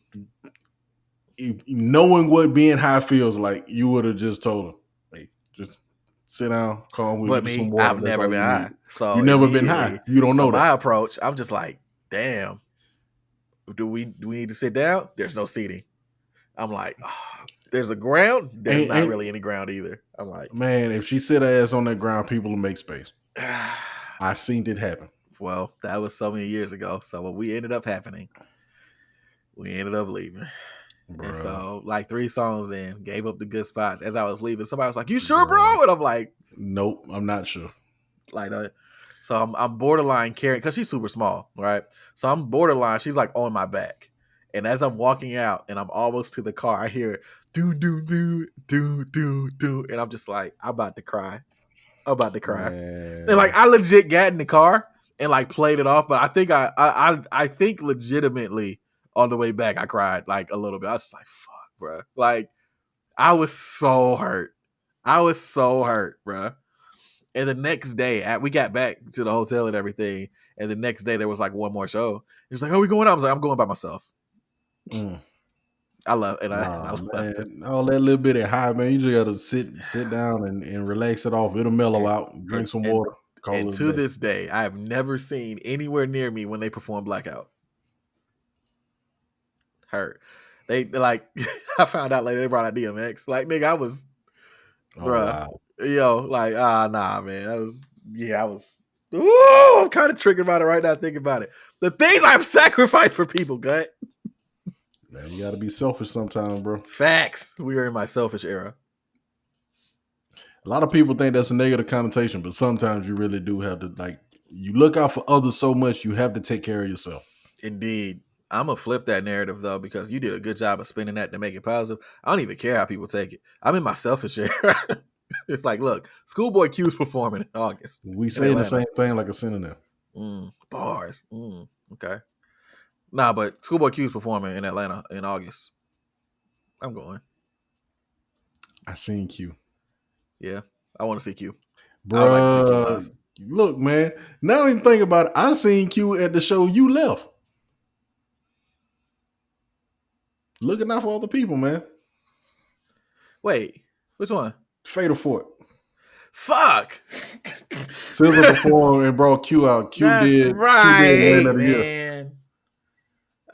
knowing what being high feels like, you would have just told her, "Hey, just sit down, calm with me, some water." I've never been high, so you never been high. You don't know that. My approach, I'm just like, damn. Do we need to sit down? There's no seating. I'm like, oh, there's a ground. There's not really any ground either. I'm like, man, if she sit her ass on that ground, people will make space. I seen it happen. Well, that was so many years ago. So when we ended up happening, we ended up leaving. Bruh. And so like 3 songs in, gave up the good spots. As I was leaving, somebody was like, "You sure, bro?" And I'm like, "Nope, I'm not sure." Like, so I'm borderline carrying, because she's super small, right? So I'm borderline. She's like on my back, and as I'm walking out and I'm almost to the car, I hear it, do do do do do do, and I'm just like, I'm about to cry. Man. And like, I legit got in the car and like played it off, but I think I think legitimately on the way back I cried like a little bit. I was just like, fuck, bro. Like, I was so hurt, bro. And the next day, we got back to the hotel and everything, and the next day there was like one more show. He was like, "Oh, we going out?" I was like, "I'm going by myself." I love it. I love it. All that little bit of high, man. You just gotta sit down and relax it off. It'll mellow out. Drink some water. And to this day, I have never seen anywhere near me when they perform Blackout. Hurt. They like, I found out later they brought out DMX. Like, nigga, I was, bruh. Wow. Yo, like, nah, man. I was. Ooh, I'm kind of triggered about it right now. Thinking about it, the things I've sacrificed for people, gut. Man, you gotta be selfish sometimes, bro. Facts. We are in my selfish era. A lot of people think that's a negative connotation, but sometimes you really do have to, like, you look out for others so much, you have to take care of yourself. Indeed. I'm gonna flip that narrative though, because you did a good job of spinning that to make it positive. I don't even care how people take it. I'm in my selfish era. It's like, look, Schoolboy Q's performing in August. We say the same thing like a synonym. Bars. Okay. Nah, but Schoolboy Q's performing in Atlanta in August. I'm going. I seen Q. Yeah, I want to see Q. Bro, look, man. Now I even think about it. I seen Q at the show you left. Looking out for other people, man. Wait, which one? Fatal Fort. Fuck. Silver performed and brought Q out. That's right, man.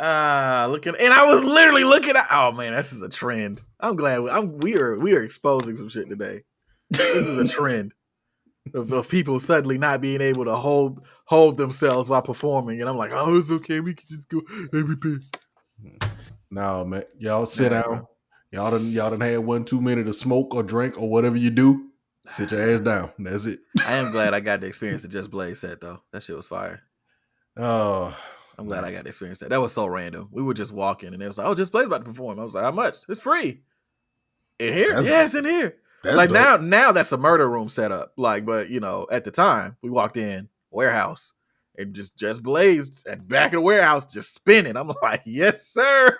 Looking, and I was literally looking at. Oh man, this is a trend. I'm glad we are exposing some shit today. This is a trend of people suddenly not being able to hold themselves while performing, and I'm like, oh, it's okay, we can just go everything. No, man, y'all sit down. Bro. Y'all done had 1 2 minutes to smoke or drink or whatever you do. Sit your ass down. That's it. I am glad I got to experience the Just Blaze set though. That shit was fire. Oh, I'm glad I got to experience that. That was so random. We were just walking and it was like, oh, Just Blaze about to perform. I was like, how much? It's free. In here? Yeah, it's in here. Like dope. now that's a murder room setup. Like, but you know, at the time we walked in warehouse and just blazed at the back of the warehouse, just spinning. I'm like, yes, sir.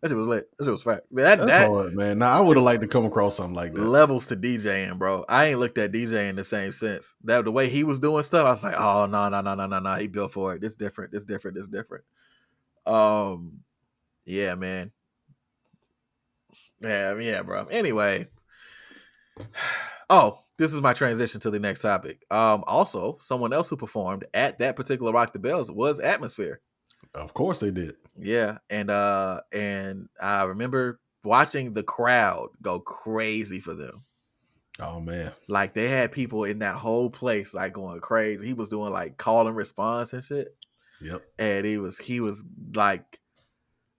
That shit was lit. That shit was fat. That's hard, man. Now I would have liked to come across something like that. Levels to DJing, bro. I ain't looked at DJing in the same sense. That the way he was doing stuff, I was like, oh no. He built for it. This different. Yeah, man. Yeah, bro. Anyway. Oh, this is my transition to the next topic. Also, someone else who performed at that particular Rock the Bells was Atmosphere. Of course they did. Yeah, and I remember watching the crowd go crazy for them. Oh man. Like they had people in that whole place like going crazy. He was doing like call and response and shit. Yep. And he was like,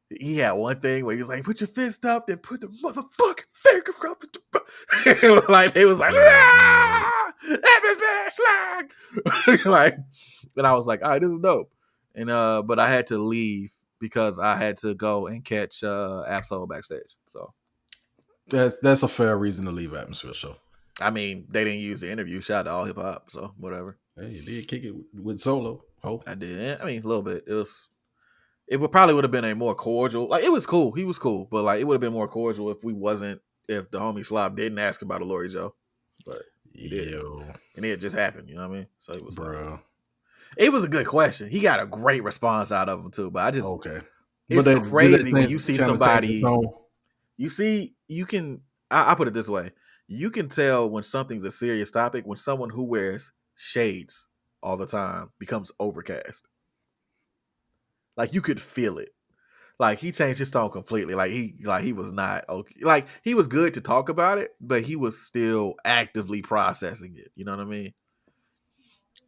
he had one thing where he was like, put your fist up, then put the motherfucking finger up. Like, they was like, Atmosphere Slug. Like, and I was like, all right, this is dope. And, but I had to leave because I had to go and catch Absol backstage. So that's a fair reason to leave Atmosphere show. I mean, they didn't use the interview. Shout out to All Hip Hop. So whatever. Hey, you did kick it with Solo. Hope I did. I mean, a little bit. It probably would have been a more cordial. Like it was cool. He was cool, but like it would have been more cordial if the homie Slav didn't ask about a Lori Joe. But he did, and it just happened. You know what I mean? So it was, bro. It was a good question. He got a great response out of him too. But I just it's crazy when you see somebody. I put it this way: you can tell when something's a serious topic when someone who wears shades all the time becomes overcast. Like you could feel it. Like he changed his tone completely. Like he was not okay. Like he was good to talk about it, but he was still actively processing it. You know what I mean?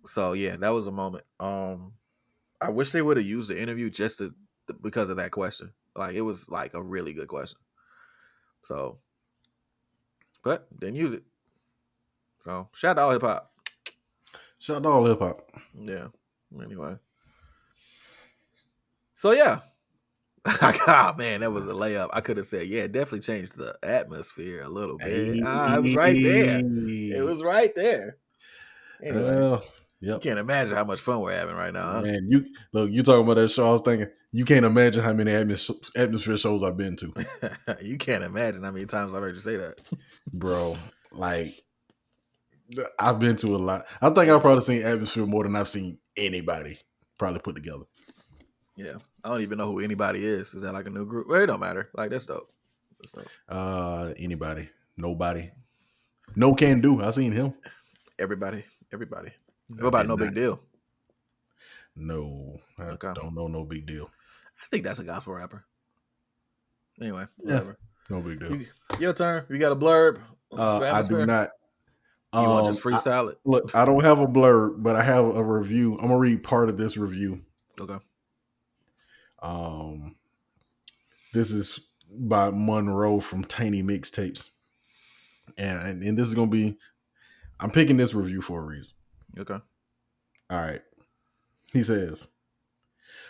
So yeah, that was a moment. I wish they would have used the interview just because of that question. Like it was like a really good question. So, but didn't use it. So shout out to All Hip Hop. Shout out to All Hip Hop. Yeah. Anyway. So yeah, oh man, that was a layup. I could have said, yeah, definitely changed the atmosphere a little bit. It was right there. It was right there. Anyway, you can't imagine how much fun we're having right now, huh? Man, you talking about that show? I was thinking, you can't imagine how many atmosphere shows I've been to. You can't imagine how many times I've heard you say that, bro. Like, I've been to a lot. I think I've probably seen Atmosphere more than I've seen anybody probably put together. Yeah, I don't even know who anybody is. Is that like a new group? Well, it don't matter. Like that's dope. Anybody, nobody, no can do. I seen him. Everybody. What about No Big Deal? No, I don't know No Big Deal. I think that's a gospel rapper. Anyway, whatever. Yeah, no big deal. Your turn. You got a blurb? I do not. You want to just freestyle it? Look, I don't have a blurb, but I have a review. I'm gonna read part of this review. Okay. This is by Monroe from Tiny Mixtapes, and this is gonna be. I'm picking this review for a reason. Okay. All right. He says,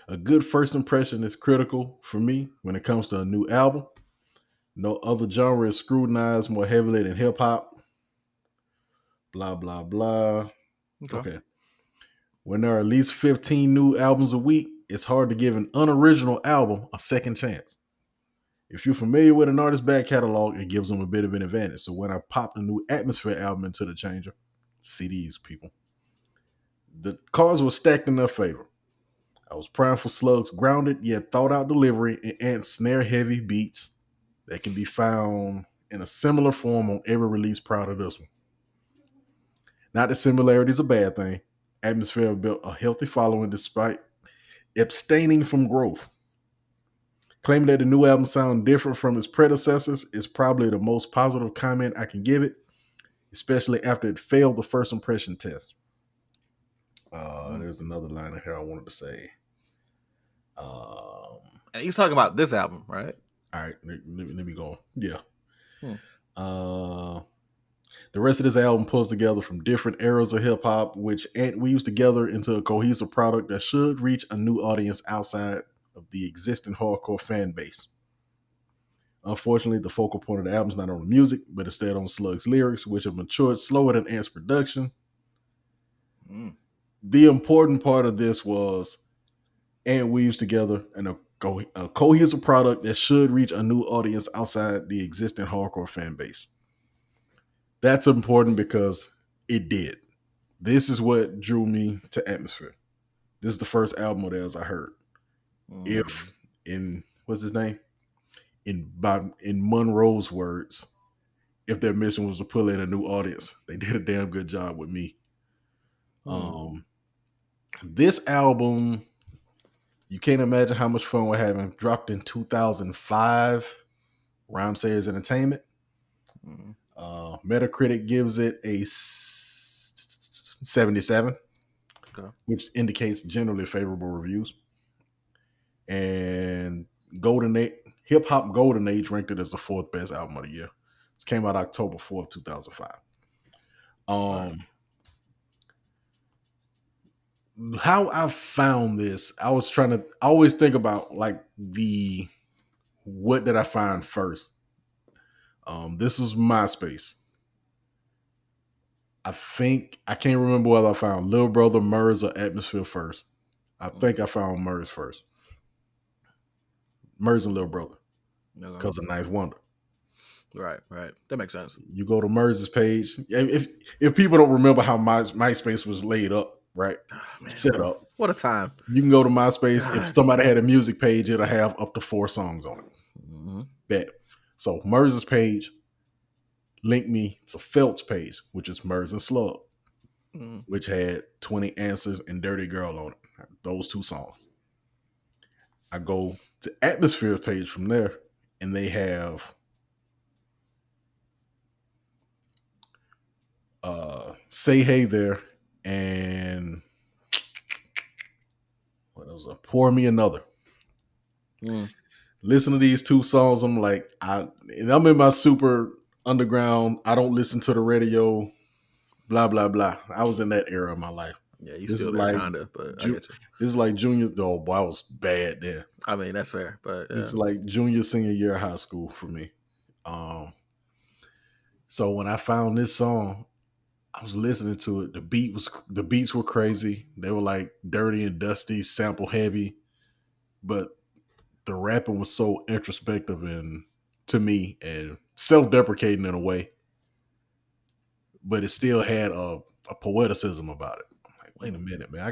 a good first impression is critical for me when it comes to a new album. No other genre is scrutinized more heavily than hip hop. Blah, blah, blah. Okay. When there are at least 15 new albums a week, it's hard to give an unoriginal album a second chance. If you're familiar with an artist's back catalog, it gives them a bit of an advantage. So when I popped a new Atmosphere album into the changer, CDs, people, the cards were stacked in their favor. I was primed for Slug's grounded yet thought out delivery and Ant's snare heavy beats that can be found in a similar form on every release prior to this one. Not that similarity is a bad thing. Atmosphere built a healthy following despite abstaining from growth. Claiming that the new album sounds different from its predecessors is probably the most positive comment I can give it, especially after it failed the first impression test. There's another line in here I wanted to say. And he's talking about this album, right? All right, let me go on. Yeah. The rest of this album pulls together from different eras of hip hop, which weaves together into a cohesive product that should reach a new audience outside of the existing hardcore fan base. Unfortunately, the focal point of the album is not on the music, but instead on Slug's lyrics, which have matured slower than Ant's production. The important part of this was Ant weaves together in a cohesive product that should reach a new audience outside the existing hardcore fan base. That's important because it did. This is what drew me to Atmosphere. This is the first album of theirs I heard. If in what's his name? In Monroe's words, if their mission was to pull in a new audience, they did a damn good job with me. This album, you can't imagine how much fun we're having. Dropped in 2005. Rhyme Sayers Entertainment. Metacritic gives it a 77, which indicates generally favorable reviews. And Hip Hop Golden Age ranked it as the 4th best album of the year. It came out October 4th, 2005. How I found this, I always think about like what did I find first? This is MySpace. I can't remember whether I found Lil Brother, Murs, or Atmosphere first. I think I found Murs first. Murs and Lil Brother. Because of Ninth Wonder. Right. That makes sense. You go to Murs' page. If people don't remember how MySpace was laid up, right? Set up. What a time. You can go to MySpace. God. If somebody had a music page, it'll have up to 4 songs on it. Bet. So Murs' page linked me to Felt's page, which is Murs and Slug, which had 20 Answers and Dirty Girl on it. Those 2 songs. I go to Atmosphere's page from there, and they have Say Hey There and what else? Pour Me Another. Listen to these 2 songs. I'm like, I'm in my super underground. I don't listen to the radio. Blah blah blah. I was in that era of my life. Yeah, you still like kinda, but I get you. This is like junior. Oh boy, I was bad then. I mean, that's fair, but it's like junior, senior year of high school for me. So when I found this song, I was listening to it. The beats were crazy. They were like dirty and dusty, sample heavy, but the rapping was so introspective and to me and self-deprecating in a way, but it still had a poeticism about it. I'm like, wait a minute, man, I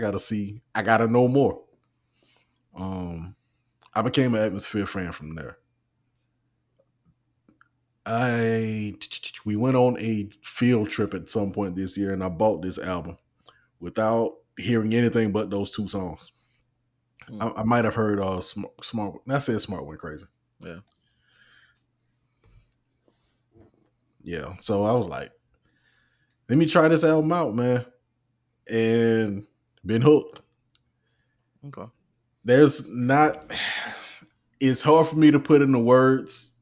gotta know more. I became an Atmosphere fan from there. We went on a field trip at some point this year, and I bought this album without hearing anything but those 2 songs. I might have heard Smart. I said Smart Went Crazy. Yeah. So I was like, let me try this album out, man, and been hooked. Okay. It's hard for me to put into words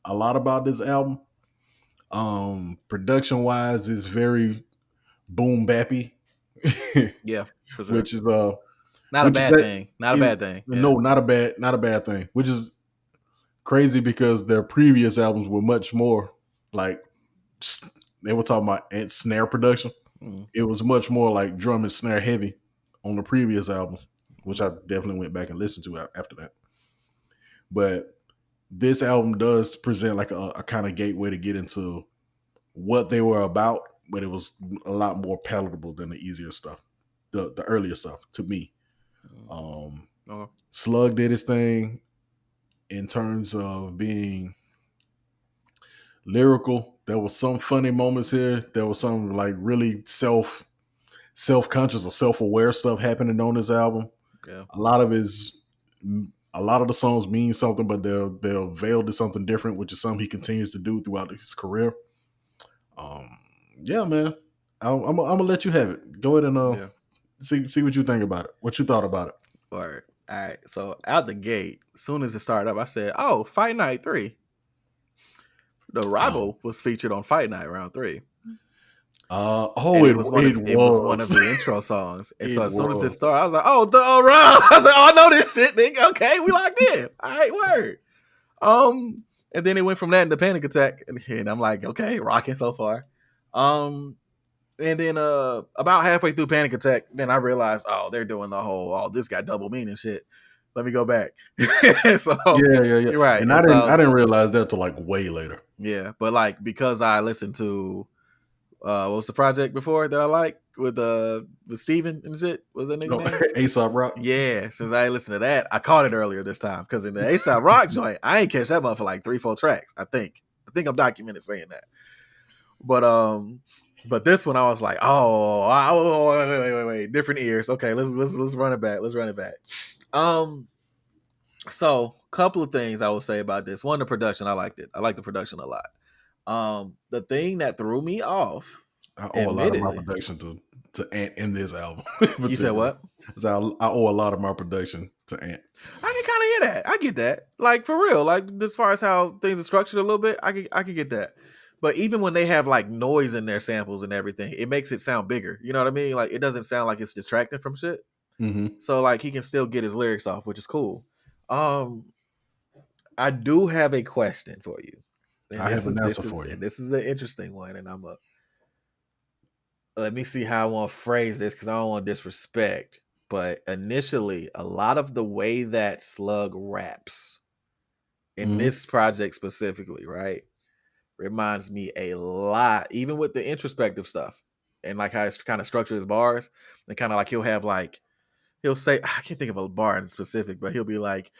a lot about this album. Production wise, is very boom bappy. Yeah, for sure. Which is not a bad thing. Not a bad thing. No, not a bad thing. Which is crazy because their previous albums were much more like they were talking about snare production. It was much more like drum and snare heavy on the previous albums, which I definitely went back and listened to after that. But this album does present like a kind of gateway to get into what they were about, but it was a lot more palatable than the easier stuff, the earlier stuff to me. Slug did his thing in terms of being lyrical. There was some funny moments here. There was some like really self-conscious or self-aware stuff happening on this album. Yeah. A lot of his a lot of the songs mean something, but they'll veil to something different, which is something he continues to do throughout his career. Yeah, man. I'm gonna let you have it. Go ahead and see what you think about it. What you thought about it. All right. So out the gate, as soon as it started up, I said, "Oh, Fight Night 3." The Rival was featured on Fight Night round 3. It was one of the intro songs. And so as soon as it started, I was like, "Oh, the round." I was like, "Oh, I know this shit, nigga. Okay, we locked in. All right, word." And then it went from that into Panic Attack, and I'm like, okay, rocking so far. And then about halfway through Panic Attack, then I realized, oh, they're doing the whole, oh, this got double meaning shit. Let me go back. So yeah. Right. And I didn't realize that till like way later. Yeah, but like because I listened to what was the project before that I like with Steven and shit? What was that nigga name? A$AP Rock. Yeah, since I ain't listened to that, I caught it earlier this time because in the A$AP Rock joint, I ain't catch that one for like 3-4 tracks. I think I'm documented saying that. But this one I was like, wait, different ears. Okay, let's run it back. Let's run it back. So couple of things I will say about this. One, the production, I liked it. I like the production a lot. The thing that threw me off, I owe a lot of my production to Ant in this album. You said what? I owe a lot of my production to Ant. I can kind of hear that. I get that. Like for real. Like as far as how things are structured a little bit, I can get that. But even when they have like noise in their samples and everything, it makes it sound bigger. You know what I mean? Like it doesn't sound like it's distracting from shit. Mm-hmm. So like he can still get his lyrics off, which is cool. I do have a question for you. And I have an answer for you. And this is an interesting one, and let me see how I want to phrase this because I don't want disrespect. But initially, a lot of the way that Slug raps in this project specifically, right, reminds me a lot, even with the introspective stuff and like how it's kind of structured his bars, and kind of like he'll say, I can't think of a bar in specific, but he'll be like,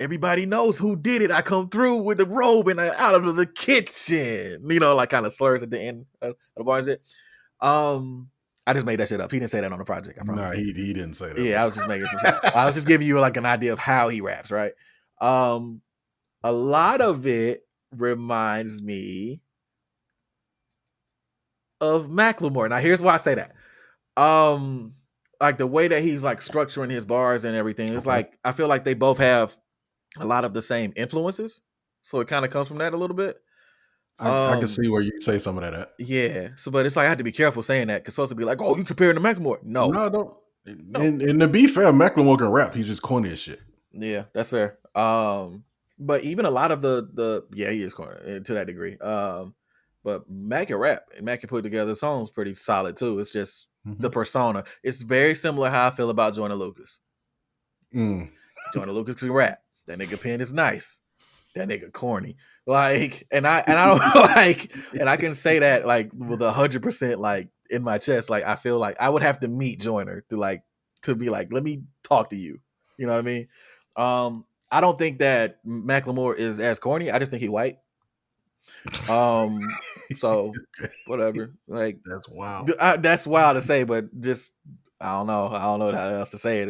everybody knows who did it. I come through with the robe and out of the kitchen. You know, like kind of slurs at the end of the bar and shit. I just made that shit up. He didn't say that on the project. I promise. No, he didn't say that. Yeah, I was just making some shit. I was just giving you like an idea of how he raps, right? A lot of it reminds me of Macklemore. Now, here's why I say that. Like the way that he's like structuring his bars and everything. It's like I feel like they both have a lot of the same influences, so it kind of comes from that a little bit. I can see where you say some of that at. Yeah. So, but it's like I had to be careful saying that because supposed to be like, oh, you comparing to Macklemore? No, don't. And to be fair, Macklemore can rap. He's just corny as shit. Yeah, that's fair. But even a lot of the he is corny to that degree. But Mac can rap and Mac can put together songs pretty solid too. It's just the persona. It's very similar how I feel about Joyner Lucas. Joyner Lucas can rap. That nigga pen is nice. That nigga corny. Like, and I don't like, and I can say that like with 100% like in my chest. Like I feel like I would have to meet Joyner to be like, let me talk to you. You know what I mean? I don't think that Macklemore is as corny. I just think he white. So whatever. Like that's wild. That's wild to say, but just I don't know how else to say it.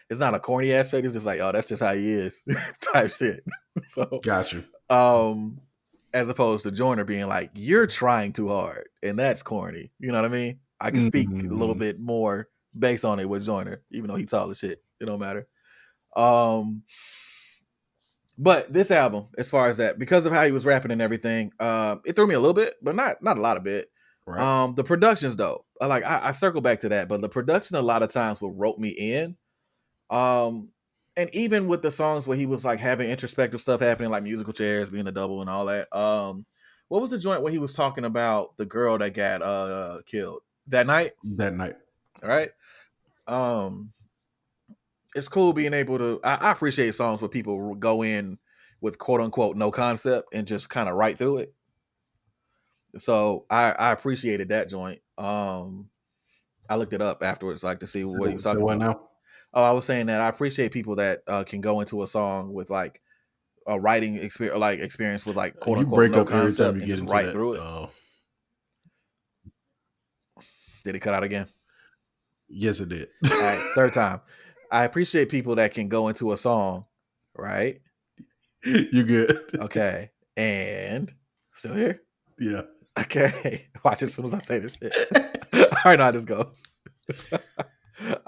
It's not a corny aspect. It's just like, oh, that's just how he is, type shit. So got you. As opposed to Joyner being like, you're trying too hard, and that's corny. You know what I mean? I can speak a little bit more based on it with Joyner, even though he's tall as shit. It don't matter. But this album, as far as that, because of how he was rapping and everything, it threw me a little bit, but not a lot of bit. Right. The productions though, I circle back to that, but the production a lot of times will rope me in. And even with the songs where he was like having introspective stuff happening, like musical chairs being a double and all that. What was the joint where he was talking about the girl that got killed that night? That night. All right. It's cool being able to. I appreciate songs where people go in with quote unquote no concept and just kind of write through it. So I appreciated that joint. I looked it up afterwards, like to see what he was talking about. Now? Oh, I was saying that I appreciate people that can go into a song with like a writing experience with like quote unquote no concept and just write through it. Did it cut out again? Yes, it did. All right, third time. I appreciate people that can go into a song, right? You good? Okay, and still here. Yeah. Okay, watch it as soon as I say this shit. All right, now this goes.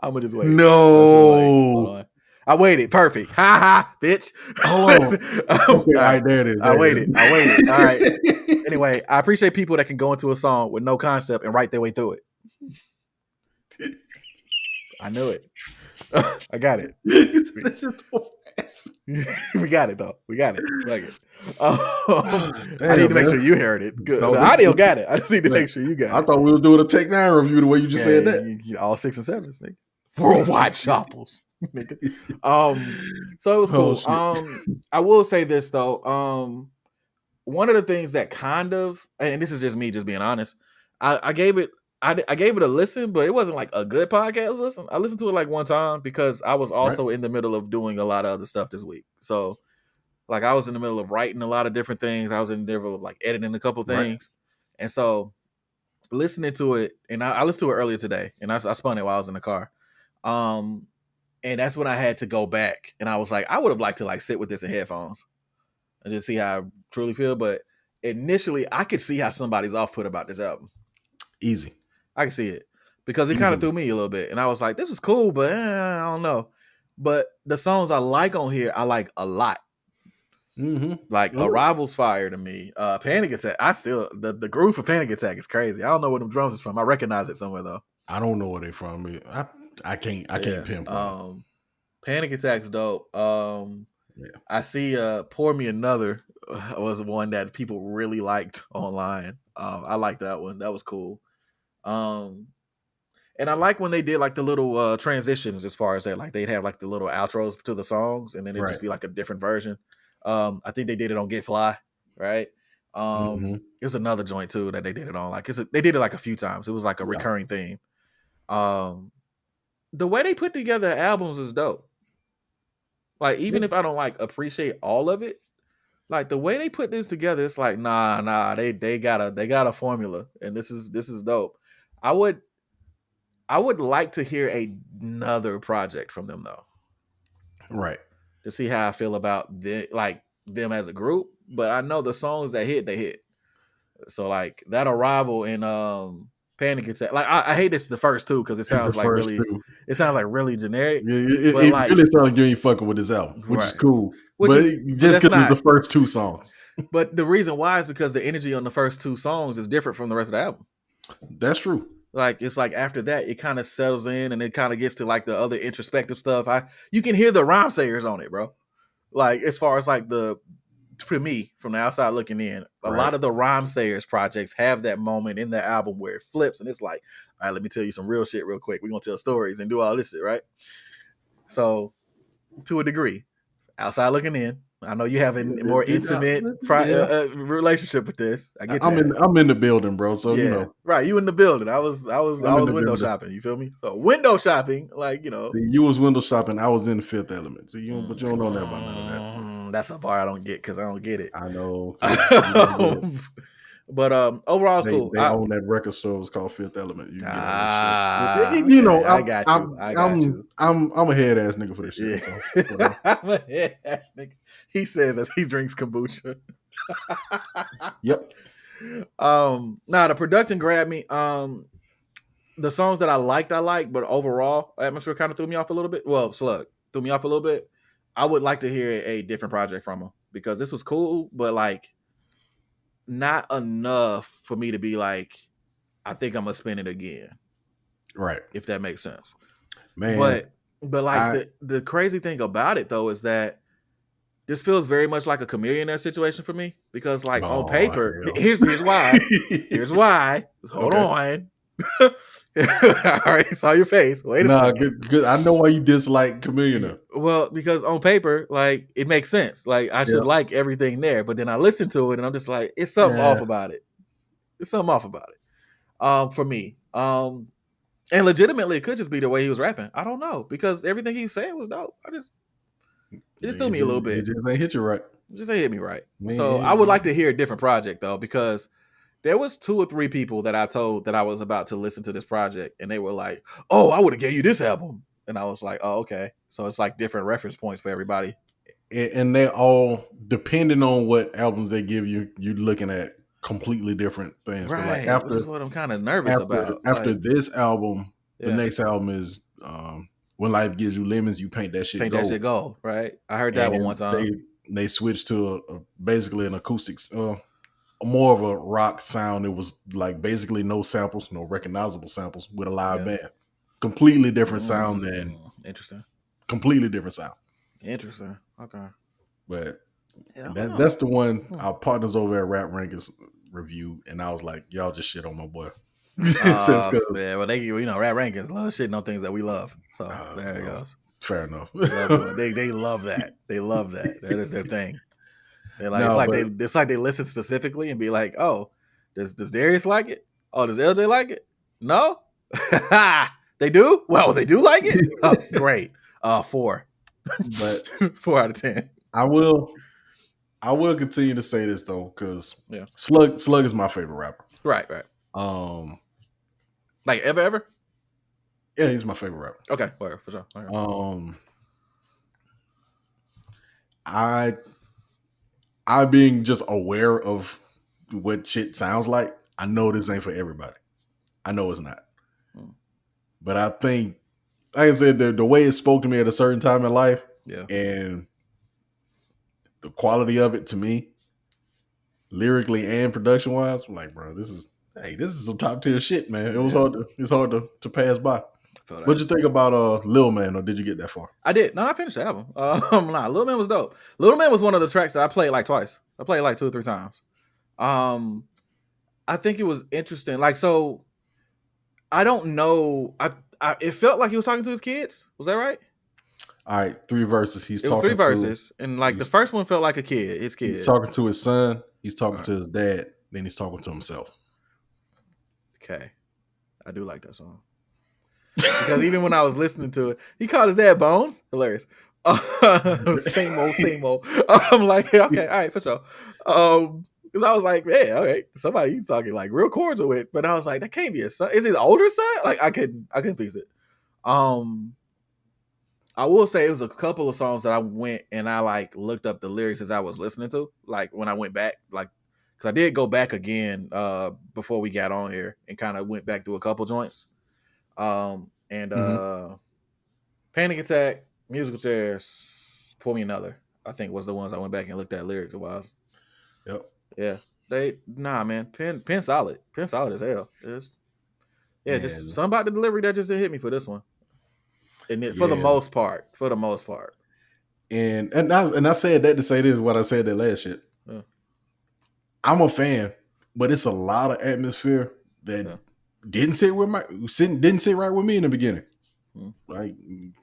I'm gonna just wait. No. Hold on. I waited. Perfect. Ha ha, bitch. Hold on. Okay, all right, there it is. I waited. All right. Anyway, I appreciate people that can go into a song with no concept and write their way through it. I knew it. I got it. We got it though. We got it. Like it. I need to make sure you heard it. Good. The audio got it. I just need to make sure you got it. I thought we were doing a Take 9 review the way you just said that. All 6 and 7s, nigga. Worldwide choppers, nigga. So it was cool. I will say this though. One of the things that kind of, and this is just me just being honest, I gave it a listen, but it wasn't like a good podcast listen. I listened to it like one time because I was also in the middle of doing a lot of other stuff this week. So like I was in the middle of writing a lot of different things. I was in the middle of like editing a couple things. And so listening to it, and I listened to it earlier today, and I spun it while I was in the car. And that's when I had to go back, and I was like, I would have liked to like sit with this in headphones and just see how I truly feel. But initially, I could see how somebody's off put about this album. Easy, I can see it because it kind of threw me a little bit, and I was like, this is cool, but I don't know. But the songs I like on here, I like a lot. Like Arrival's fire to me. Panic Attack. I still the groove for Panic Attack is crazy. I don't know where them drums is from. I recognize it somewhere though. I don't know where they from. I can't pinpoint. Panic Attack's dope. I see Pour Me Another was one that people really liked online. I like that one. That was cool. And I like when they did like the little transitions as far as that, like they'd have like the little outros to the songs and then it'd just be like a different version. I think they did it on Get Fly, right? It was another joint too that they did it on. Like they did it like a few times. It was like a recurring theme. The way they put together albums is dope. Like even if I don't like appreciate all of it, like the way they put this together, it's like nah. They got a formula, and this is dope. I would like to hear another project from them though, right? To see how I feel about them as a group. But I know the songs that hit, they hit. So like that Arrival and Panic Attack. Like I hate this the first two because it sounds like really generic. It really sounds like you ain't fucking with this album, which is cool. Just because it's the first two songs. But the reason why is because the energy on the first two songs is different from the rest of the album. That's true. Like it's like after that, it kind of settles in and it kind of gets to like the other introspective stuff. You can hear the rhyme sayers on it, bro. Like as far as like for me, from the outside looking in, a lot of the rhyme sayers projects have that moment in the album where it flips and it's like, all right, let me tell you some real shit real quick. We're gonna tell stories and do all this shit, right? So to a degree, outside looking in, I know you have a more intimate relationship with this. I get that. I'm in the building, bro. So you know, right? You in the building. I was window shopping. You feel me? So window shopping, like you know, see, you was window shopping. I was in the Fifth Element. So but you don't know that about none of that. That's a part I don't get because I don't get it. I know. But overall, it's cool. They own that record store. It was called Fifth Element. You can get I got you. I'm a head ass nigga for this shit. Yeah. So, I'm a head ass nigga. He says as he drinks kombucha. Yep. The production grabbed me. The songs that I liked, but overall, atmosphere kind of threw me off a little bit. Well, Slug threw me off a little bit. I would like to hear a different project from him because this was cool, but like not enough for me to be like, I think I'm gonna spin it again. Right. If that makes sense. Man. But like the crazy thing about it though is that this feels very much like a Chameleon situation for me because like on paper, here's why. Here's why. Hold on. All right, saw your face. Wait a second. Good. I know why you dislike Chameleon. Well, because on paper, like it makes sense. Like I should like everything there, but then I listen to it and I'm just like, it's something off about it. It's something off about it. For me. And legitimately, it could just be the way he was rapping. I don't know because everything he was saying was dope. It just threw me a little bit. It just ain't hit you right. It just ain't hit me right. Man. So I would like to hear a different project though because there was 2 or 3 people that I told that I was about to listen to this project, and they were like, "Oh, I would have gave you this album," And I was like, oh, okay. So it's like different reference points for everybody. And they all, depending on what albums they give you, you're looking at completely different things. So like Right, which is what I'm kind of nervous about. After Like, this album, the yeah. next album is When Life Gives You Lemons, You Paint That Shit Paint Gold. that shit gold, right? I heard that one time. They switched to basically an acoustics, more of a rock sound. It was like basically no samples, no recognizable samples with a live band. Completely different sound than interesting. Completely different sound. Interesting. Okay. But that's the one our partners over at Rap Rankings reviewed, and I was like, y'all just shit on my boy. Yeah, well, they, Rap Rankings love shitting on things that we love. So there it goes. Fair enough. They love that. They love that. That is their thing. They're like, it's like they listen specifically and be like, oh, does Darius like it? Oh, does LJ like it? No? They do? Well, they do like it? Oh, great. 4. But 4 out of 10. I will continue to say this though, because Slug is my favorite rapper. Right. Like ever? Yeah, he's my favorite rapper. Okay, well, for sure. Okay. I being just aware of what shit sounds like, I know this ain't for everybody. I know it's not. But I think, like I said, the way it spoke to me at a certain time in life, and the quality of it to me, lyrically and production wise, I'm like, bro, this is some top tier shit, man. It was hard to pass by. What'd you think about Lil Man, or did you get that far? I did. No, I finished the album. Lil Man was dope. Lil Man was one of the tracks that I played like twice. I played like 2 or 3 times. I think it was interesting. Like, so I don't know. It felt like he was talking to his kids. Was that right? All right, 3 verses. It was 3 verses, and like the first one felt like his kid. He's talking to his son. He's talking to his dad. Then he's talking to himself. Okay, I do like that song. Because even when I was listening to it, he called his dad Bones. Hilarious. Same old. I'm like, okay, all right, for sure. Because I was like, yeah, all right, somebody he's talking like real cordial with, but I was like, that can't be his son. Is his older son? Like, I couldn't piece it. I will say it was a couple of songs that I went and I like looked up the lyrics as I was listening to, like when I went back, like because I did go back again before we got on here and kind of went back through a couple joints. Panic Attack, Musical Chairs, Pour Me Another, I think was the ones I went back and looked at lyrics wise. Yep. Yeah. Man. Pen solid. Pen solid as hell. Just something about the delivery that just didn't hit me for this one. And for the most part. And I said that to say this, what I said that last shit. Yeah. I'm a fan, but it's a lot of atmosphere that didn't sit right with me in the beginning. Like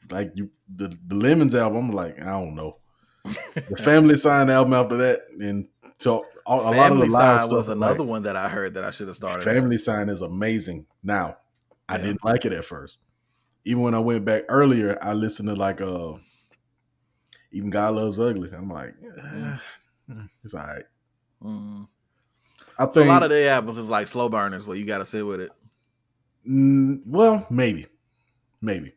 the Lemons album, I'm like, I don't know. The Family Sign album after that, and so a lot of the live stuff was another one that I heard that I should have started. Family Sign is amazing. Now, I didn't like it at first. Even when I went back earlier, I listened to like Even God Loves Ugly. I'm like, it's all right. I think a lot of the albums is like slow burners where you got to sit with it. Well, maybe. Okay.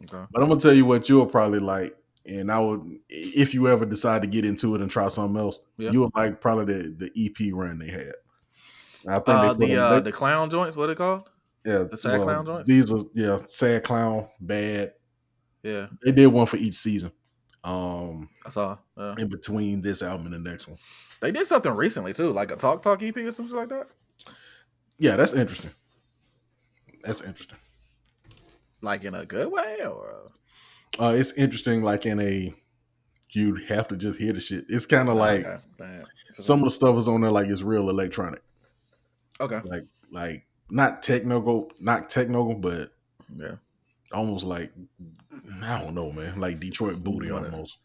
But I'm gonna tell you what you'll probably like, and I would, if you ever decide to get into it and try something else, you would like probably the EP run they had. I think the clown joints, what it called? Yeah, the sad clown joints. These are Sad Clown, Bad. Yeah, they did one for each season. I saw in between this album and the next one. They did something recently too, like a Talk EP or something like that. Yeah, that's interesting. Like in a good way, or it's interesting. Like in a, you'd have to just hear the shit. It's kind of like some of the stuff is on there like it's real electronic. Okay, like not technical, but almost like, I don't know, man, like Detroit booty almost.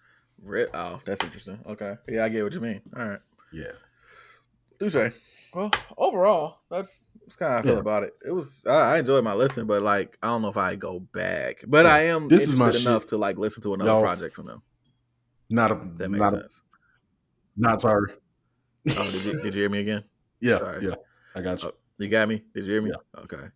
Oh, that's interesting. Okay, yeah, I get what you mean. All right, yeah. Touché. Well, overall, that's kind of how I feel about it. It was I enjoyed my listen, but like I don't know if I go back. But I am interested enough to like listen to another project from them. That makes sense. Not sorry. Oh, did you hear me again? Yeah, sorry. Yeah, I got you. You got me? Did you hear me? Yeah. Okay.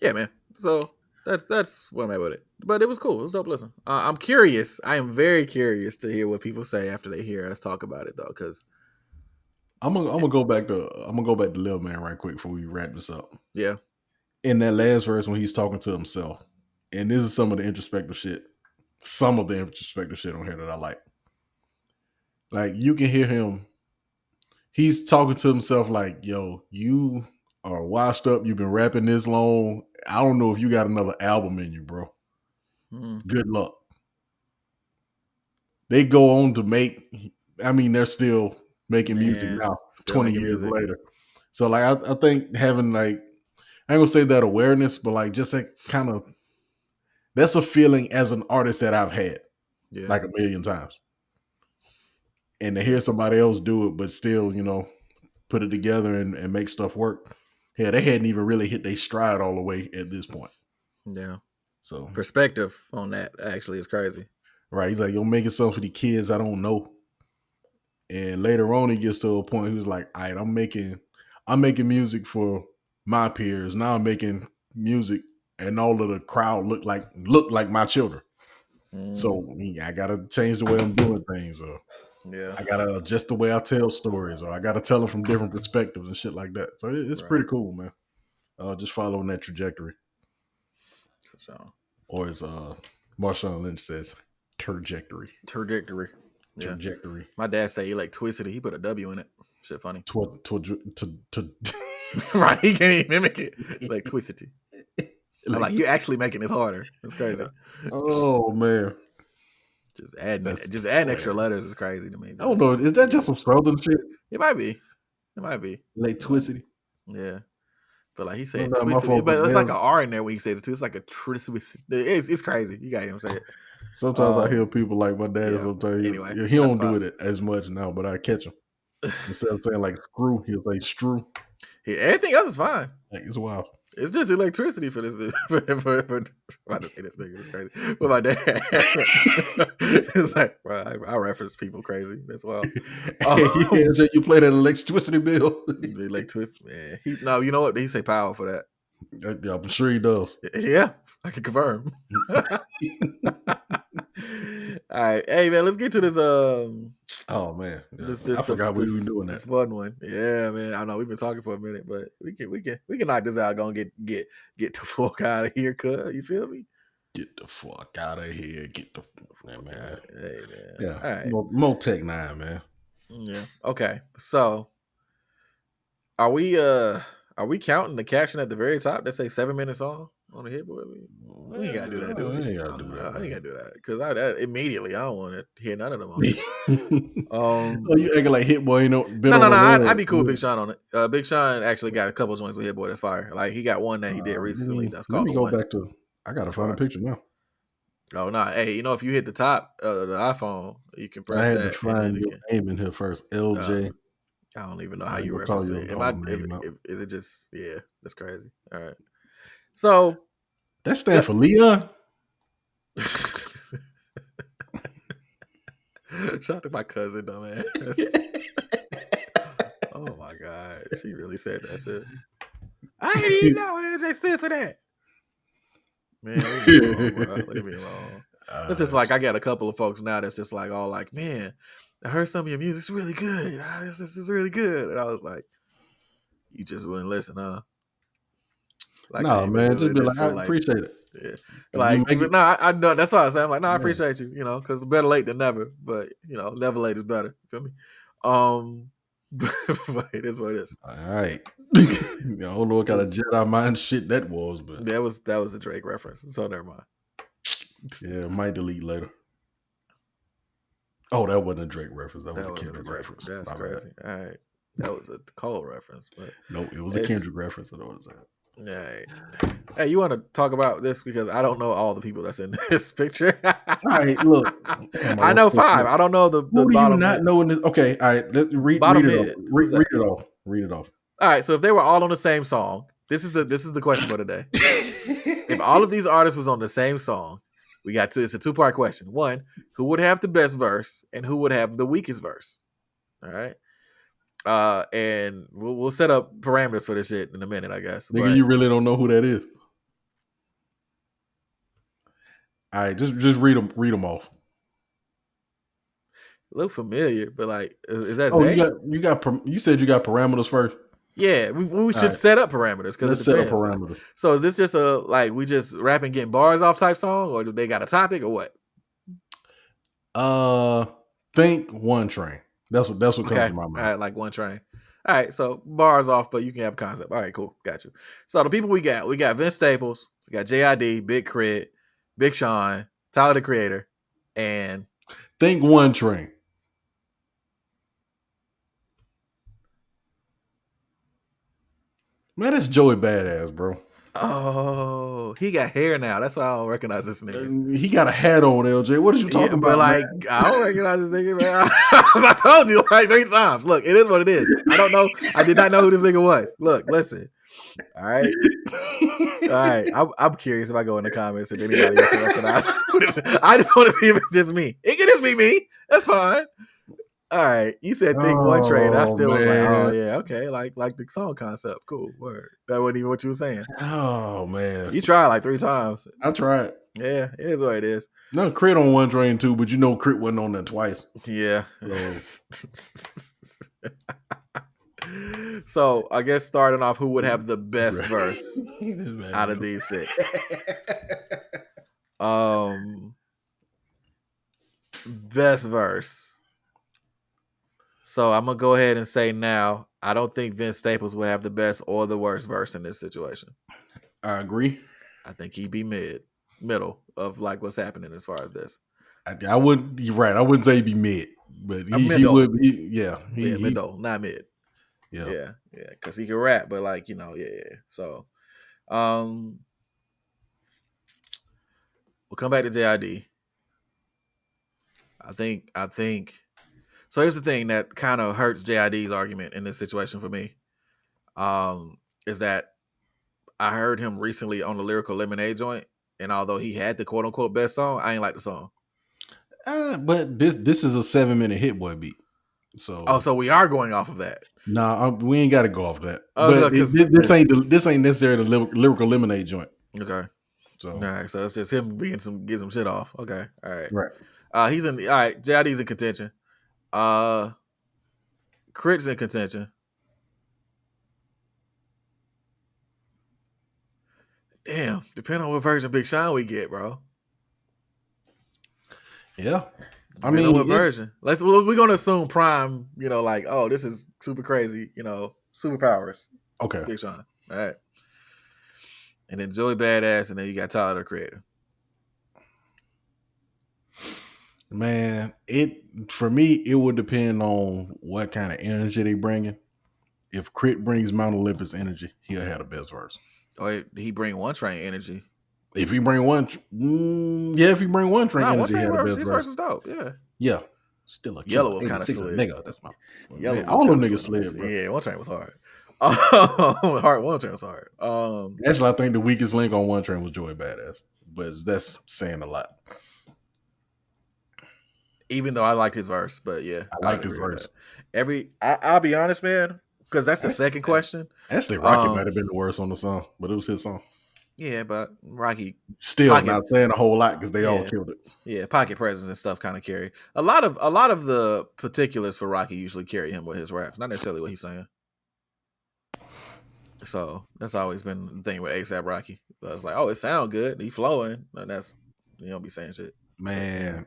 Yeah, man. So That's what I'm at with it. But it was cool. It was dope. Listen, I'm curious. I am very curious to hear what people say after they hear us talk about it, though, because I'm gonna go back to Lil Man right quick before we wrap this up. Yeah. In that last verse when he's talking to himself, and this is some of the introspective shit. Some of the introspective shit on here that I like. Like you can hear him. He's talking to himself like, "Yo, you are washed up. You've been rapping this long. I don't know if you got another album in you, bro. Good luck." They go on to make. I mean, they're still making music now, 20 years later. So, like, I think having like, I ain't gonna say that awareness, but like, just that kind of, that's a feeling as an artist that I've had, like a million times. And to hear somebody else do it, but still, you know, put it together and make stuff work. Yeah, they hadn't even really hit their stride all the way at this point. Yeah. So perspective on that actually is crazy. Right. He's like, you're making something for the kids I don't know. And later on he gets to a point he was like, all right, I'm making music for my peers. Now I'm making music and all of the crowd look like my children. So I gotta change the way I'm doing things, or I gotta adjust the way I tell stories, or I gotta tell them from different perspectives and shit like that. So it's pretty cool, man. Just following that trajectory. For sure. Or as Marshawn Lynch says, trajectory. Trajectory. My dad say he like twisted it. He put a W in it. Shit funny. Right. He can't even mimic it. It's like twisted. I'm like, you're actually making this harder. That's crazy. Oh man. Just adding extra letters is crazy to me. I don't know. Is that just some southern shit? It might be. Like twisted. Yeah. But like he said twisted. But it's like an R in there when he says it too. It's like a twisted. It's crazy. You got him say it. Sometimes I hear people like my dad. Sometimes he don't do it as much now, but I catch him. Instead of saying like screw, he'll say strew. Everything else is fine. Like, it's wild. It's just electricity for this. For I just say this nigga. It's crazy. But my dad, it's like, bro, I reference people crazy. That's wild. So you play that electricity bill. Electricity, man. You know what? He say power for that. Yeah, I'm sure he does. Yeah, I can confirm. All right, hey man, let's get to this. Oh man, I forgot we were doing that. This fun one, yeah, man. I know we've been talking for a minute, but we can knock this out. Gonna get the fuck out of here, cuz. You feel me? Get the fuck out of here. Get the fuck, man. Hey man. Yeah. All right. More Tech 9, man. Yeah. Okay. So, are we counting the caption at the very top that say 7-minute song on the hitboard? We ain't gotta do that, do we? I ain't gotta do that. I ain't gotta do that because immediately I don't want to hear none of them. You acting like Hit Boy, No. I'd be cool with Big Sean on it. Big Sean actually got a couple joints with Hit Boy that's fire. Like he got one that he did recently. That's called. Let me go back to. I gotta find a picture now. Oh no! Hey, if you hit the top of the iPhone, you can press that. I had to find your name in here first. ELJAY. I don't even know how you reference it. Is it just that's crazy. All right. So that stands for Leon. Shout out to my cousin, dumbass. Oh my god, she really said that shit. I didn't even know they stood for that. Man, leave me alone. It's just like I got a couple of folks now that's just like all like, man, I heard some of your music's really good. This is really good, and I was like, you just wouldn't listen, huh? Like, no, man, just be like, I appreciate it. Yeah, like, I know that's why I say I'm like, no, I appreciate you, because better late than never. But never late is better. You feel me? But it is what it is. All right. I don't know what kind of Jedi mind shit that was, but that was the Drake reference. So never mind. Yeah, might delete later. Oh, that wasn't a Drake reference. That was a Kendrick reference. That's crazy. All right. That was a Cole reference. But no, it was a Kendrick reference. I know what it's at. Right. Hey, you want to talk about this because I don't know all the people that's in this picture. All right, look. I know 5. I don't know the Who do bottom. You not know in this? Okay, all right. Let's read it off. Read it off. All right. So if they were all on the same song, this is the question for today. If all of these artists was on the same song, we got it's a 2-part question. 1, who would have the best verse and who would have the weakest verse? All right. And we'll set up parameters for this shit in a minute, I guess. Nigga, you really don't know who that is. All right, just read them off. Look familiar, but like, is that Oh, Zay? you said you got parameters first. Yeah, we should set up parameters because it depends. Set up parameters. So is this just a we just rapping getting bars off type song, or do they got a topic or what? Think One Train. That's what comes to my mind. All right, like One Train. All right, so bars off, but you can have a concept. All right, cool, got you. So the people we got Vince Staples, we got JID, Big Crit, Big Sean, Tyler the Creator, and Think One Train. Man, that's Joey Badass, bro. Oh, he got hair now. That's why I don't recognize this nigga. He got a hat on, LJ. What are you talking about? But like, man? I don't recognize this nigga, man. I told you like 3 times. Look, it is what it is. I don't know. I did not know who this nigga was. Look, listen. All right. All right. I'm curious if I go in the comments if anybody else recognize. I just want to see if it's just me. It can just be me. That's fine. All right, you said Think One Train. I still was like, oh yeah, okay, like the song concept, cool. Word. That wasn't even what you were saying. Oh man, you tried like 3 times. I tried. Yeah, it is what it is. No, Crit on One Train too, but Crit wasn't on that twice. Yeah. So I guess starting off, who would have the best verse out of these 6? Best verse. So I'm gonna go ahead and say now, I don't think Vince Staples would have the best or the worst verse in this situation. I agree. I think he'd be middle of like what's happening as far as this. I wouldn't. You're right. I wouldn't say he'd be mid, but he would be. Yeah, middle, not mid. Yeah, because he can rap, but like yeah. So, we'll come back to JID. I think. So here's the thing that kind of hurts JID's argument in this situation for me. Is that I heard him recently on the Lyrical Lemonade joint, and although he had the quote unquote best song, I ain't like the song. But this is a 7-minute Hit Boy beat. So so we are going off of that. Nah, we ain't got to go off that. But this ain't necessarily the Lyrical Lemonade joint. Okay. So all right, so it's just him getting some shit off. Okay, all right. Right. He's in. All right, JID's in contention. Crit's in contention. Damn, depending on what version of Big Sean we get, bro. Yeah. I mean, what version? We're gonna assume Prime, like, oh, this is super crazy, superpowers. Okay. Big Sean. All right. And then Joey Badass, and then you got Tyler the Creator. Man, for me, it would depend on what kind of energy they bringing. If Crit brings Mount Olympus energy, he'll have the best verse. Or he bring One Train energy. If he bring One Train energy, he'll have the best his verse was dope. Yeah. Still a Yellow was kind of slid. Nigga, that's my Yellow. All them niggas slid, bro. Yeah, One Train was hard. One Train was hard. Actually, I think the weakest link on One Train was Joey Badass, but that's saying a lot. Even though I liked his verse, but yeah, I liked his verse. I'll be honest, man, because that's the second question. Actually, Rocky might have been the worst on the song, but it was his song. Yeah, but Rocky still not saying a whole lot because they all killed it. Yeah, pocket presence and stuff kind of carry a lot of the particulars for Rocky usually carry him with his raps, not necessarily what he's saying. So that's always been the thing with ASAP Rocky. So it's like, oh, it sound good, he flowing, and that's he don't be saying shit. Man,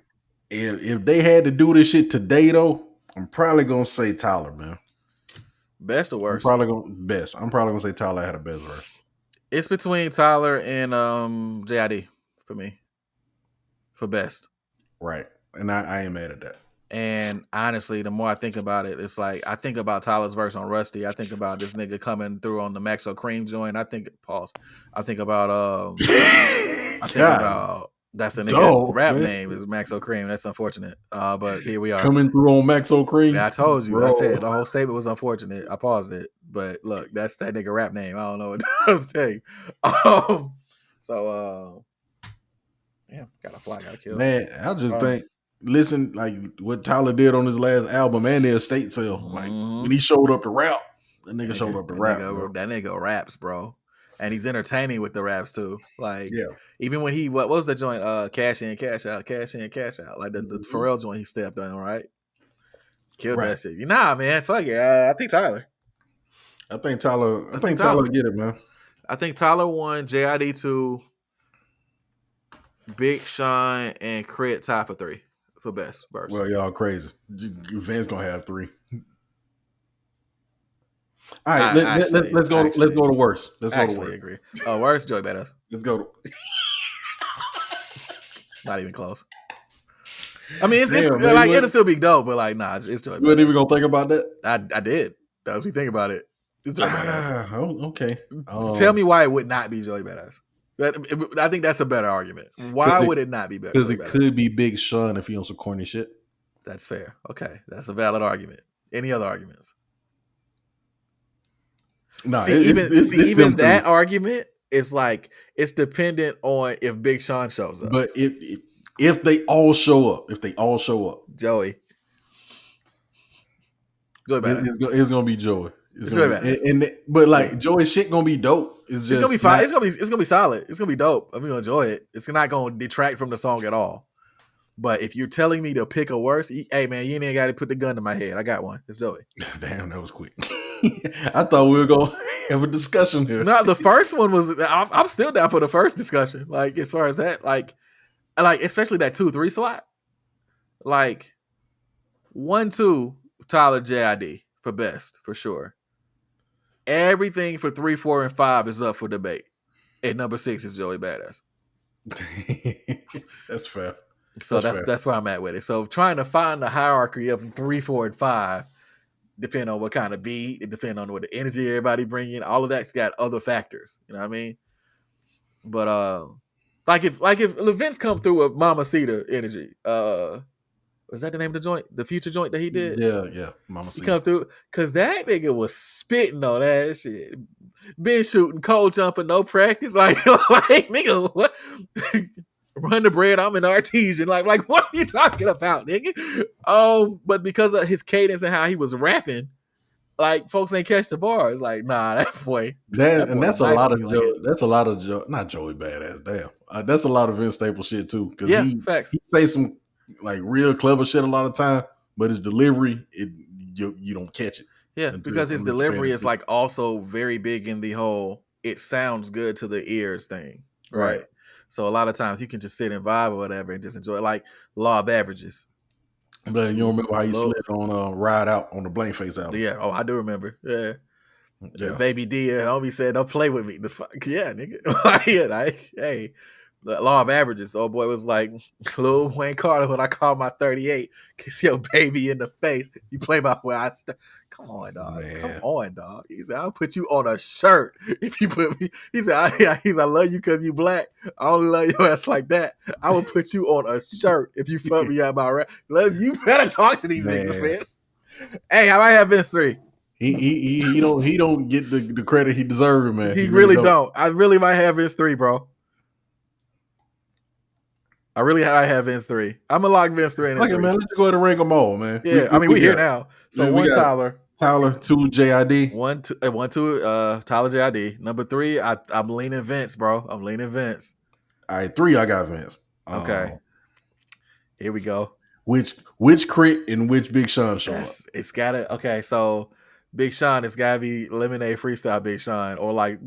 if they had to do this shit today though, I'm probably gonna say Tyler, man. Best or worst? I'm probably gonna say Tyler had a best verse. It's between Tyler and JID for me. For best. Right. And I ain't mad at that. And honestly, the more I think about it, it's like I think about Tyler's verse on Rusty. I think about this nigga coming through on the Maxo Cream joint. I think about that's the nigga rap name is Maxo Cream. That's unfortunate. But here we are. Coming through on Maxo Cream. Yeah, I told you. Bro. I said the whole statement was unfortunate. I paused it. But look, that's that nigga rap name. I don't know what to tell you. Damn, gotta fly, gotta kill. Man, I just think listen, like what Tyler did on his last album and the estate sale. Like when he showed up to rap, that nigga showed up to rap. That nigga raps, bro. and he's entertaining with the raps too. Like Yeah. even when he what was the joint? Cash in, cash out, cash in, cash out. Like the Pharrell joint he stepped on, right? Killed that shit. Nah, man, fuck it. I think Tyler. I think Tyler will get it, man. I think Tyler 1, JID 2, Big Sean, and Crit tie for 3 for best verse. Well, y'all crazy. Vince gonna have 3. All right, let's go. Let's go to worst. Let's go to worst. Agree. Oh, worst, Joey Badass. Let's go. Not even close. I mean, it's like it'll still be dope, but like, nah, it's Joey Badass. You wasn't even gonna think about that. I did. That was me thinking about it. It's Joey Badass. Okay. Tell me why it would not be Joey Badass. I think that's a better argument. Why would it not be better? Because it could be Big Sean if he on some corny shit. That's fair. Okay, that's a valid argument. Any other arguments? No, even that argument is like it's dependent on if Big Sean shows up. But if they all show up, Joey Badass. It's gonna be Joey. Joey Badass. But like Joey shit gonna be dope. It's gonna be fine. It's gonna be solid. It's gonna be dope. I'm gonna enjoy it. It's not gonna detract from the song at all. But if you're telling me to pick a worse, hey man, you ain't got to put the gun to my head. I got one. It's Joey. Damn, that was quick. I thought we were gonna have a discussion here. No, the first one was. I'm still down for the first discussion. Like as far as that, like especially that 2-3 slot. Like 1-2 Tyler JID for best for sure. Everything for 3, 4, and 5 is up for debate. And number 6 is Joey Badass. That's fair. So that's where I'm at with it. So trying to find the hierarchy of 3, 4, and 5, depending on what kind of beat, and depending on what the energy everybody bring in, all of that's got other factors. You know what I mean? But like if Vince come through with Mamacita energy, was that the name of the joint? The Future joint that he did? Yeah. Mamacita. He come through because that nigga was spitting on that shit. Been shooting, cold jumping, no practice. Like nigga, what? Run the bread, I'm an artesian. Like what are you talking about, nigga? But because of his cadence and how he was rapping, like folks ain't catch the bars. Like, nah, that boy. That's a lot of not Joey Badass. Damn, that's a lot of Vince Staples shit too. Yeah, facts. He say some like real clever shit a lot of time, but his delivery, you don't catch it. Yeah, because his delivery is like also very big in the whole it sounds good to the ears thing, right? So a lot of times you can just sit and vibe or whatever and just enjoy it, like Law of Averages. But you don't remember how you slid on Ride Out on the Blank Face album? Yeah. Oh, I do remember. Yeah. Baby D and Obi said, "Don't play with me." The fuck, yeah, nigga. Hey, the Law of Averages. Oh boy, was like Lil Wayne Carter when I called my 38. Kiss your baby in the face. You play by where I stand. Come on, dog. Man. Come on, dog. He said, "I'll put you on a shirt if you put me." He said, "I love you because you black. I only love your ass like that. I will put you on a shirt if you fuck me out my rap." You better talk to these niggas, man. Hey, I might have Vince 3. He don't get the credit he deserves, man. He really don't. I really might have Vince 3, bro. I have Vince 3. I'm gonna lock Vince 3 in. Okay, man. Let's go ahead and rank them all, man. Yeah, we here now. So one Tyler, 2 JID, 1, 2 Tyler JID. Number 3, I'm leaning Vince, bro. I'm leaning Vince. All right, 3 I got Vince. Okay, here we go. Which Crit and which Big Sean show up? It's gotta. Okay, so Big Sean, it's gotta be Lemonade Freestyle Big Sean, or like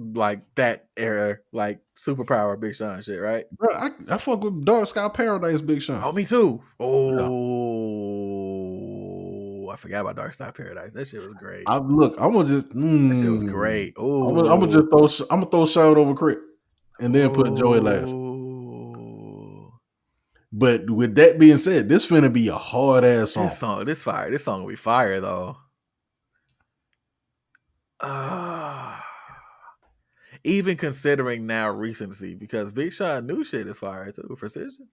that era, like Superpower Big Sean shit, right? Bro, I fuck with Dark Sky Paradise Big Sean. Oh, me too. I forgot about Dark Sky Paradise. That shit was great. I'm gonna just that shit was great. I'm gonna throw Sean over Crit, and then put Joey last. But with that being said, this finna be a hard ass song. This song will be fire though. Even considering now recency, because Big Sean new shit is fire too. Precision.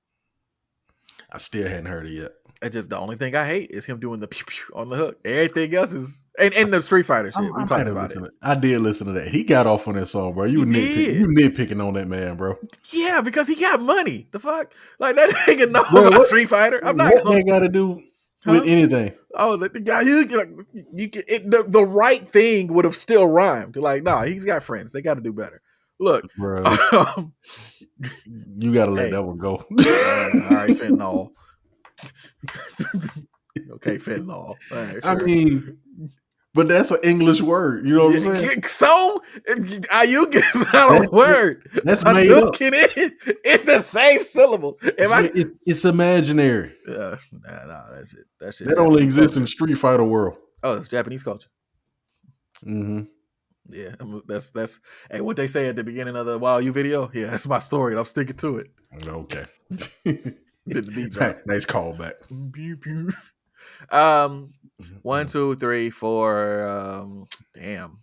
I still hadn't heard it yet. It's just the only thing I hate is him doing the pew pew on the hook. Everything else is and the Street Fighter shit. We talked about it. I did listen to that. He got off on that song, bro. You nitpicking on that man, bro. Yeah, because he got money. The fuck, like that nigga know about Street Fighter. I'm not. What that got to do with anything? Oh, the guy, the right thing would have still rhymed. Like, nah, he's got friends. They got to do better. Look, bro. You gotta let that one go. All right, fentanyl. Okay, fentanyl. All right, sure. I mean, but that's an English word. You know what I'm saying? So you get not a word. That's made up. It's the same syllable. It's imaginary. Nah, that shit. That only exists in the Street Fighter world. Oh, it's Japanese culture. Mm-hmm. Yeah, that's hey, what they say at the beginning of the Wild You video. Yeah, that's my story, and I'm sticking to it. Okay. Did the beat drop. Nice callback. 1, 2, 3, 4. Damn.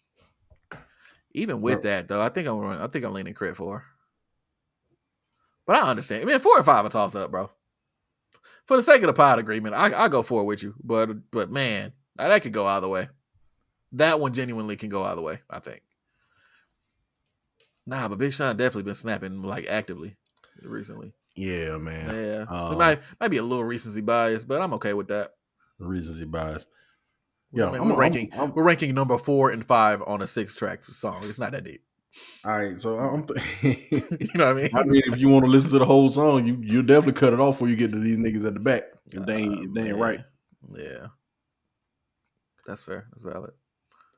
Even with that though, I think I'm leaning crit 4. But I understand. I mean, 4 and 5 are toss up, bro. For the sake of the pod agreement, I go 4 with you. But man, that could go either way. That one genuinely can go either way, I think. Nah, but Big Sean definitely been snapping like actively recently. Yeah, man. Yeah. So it might be a little recency bias, but I'm okay with that. Recency bias. Yeah, we're ranking number 4 and 5 on a 6-track song. It's not that deep. All right, so you know what I mean? I mean, if you want to listen to the whole song, you definitely cut it off before you get to these niggas at the back. If they ain't right. Yeah, that's fair. That's valid.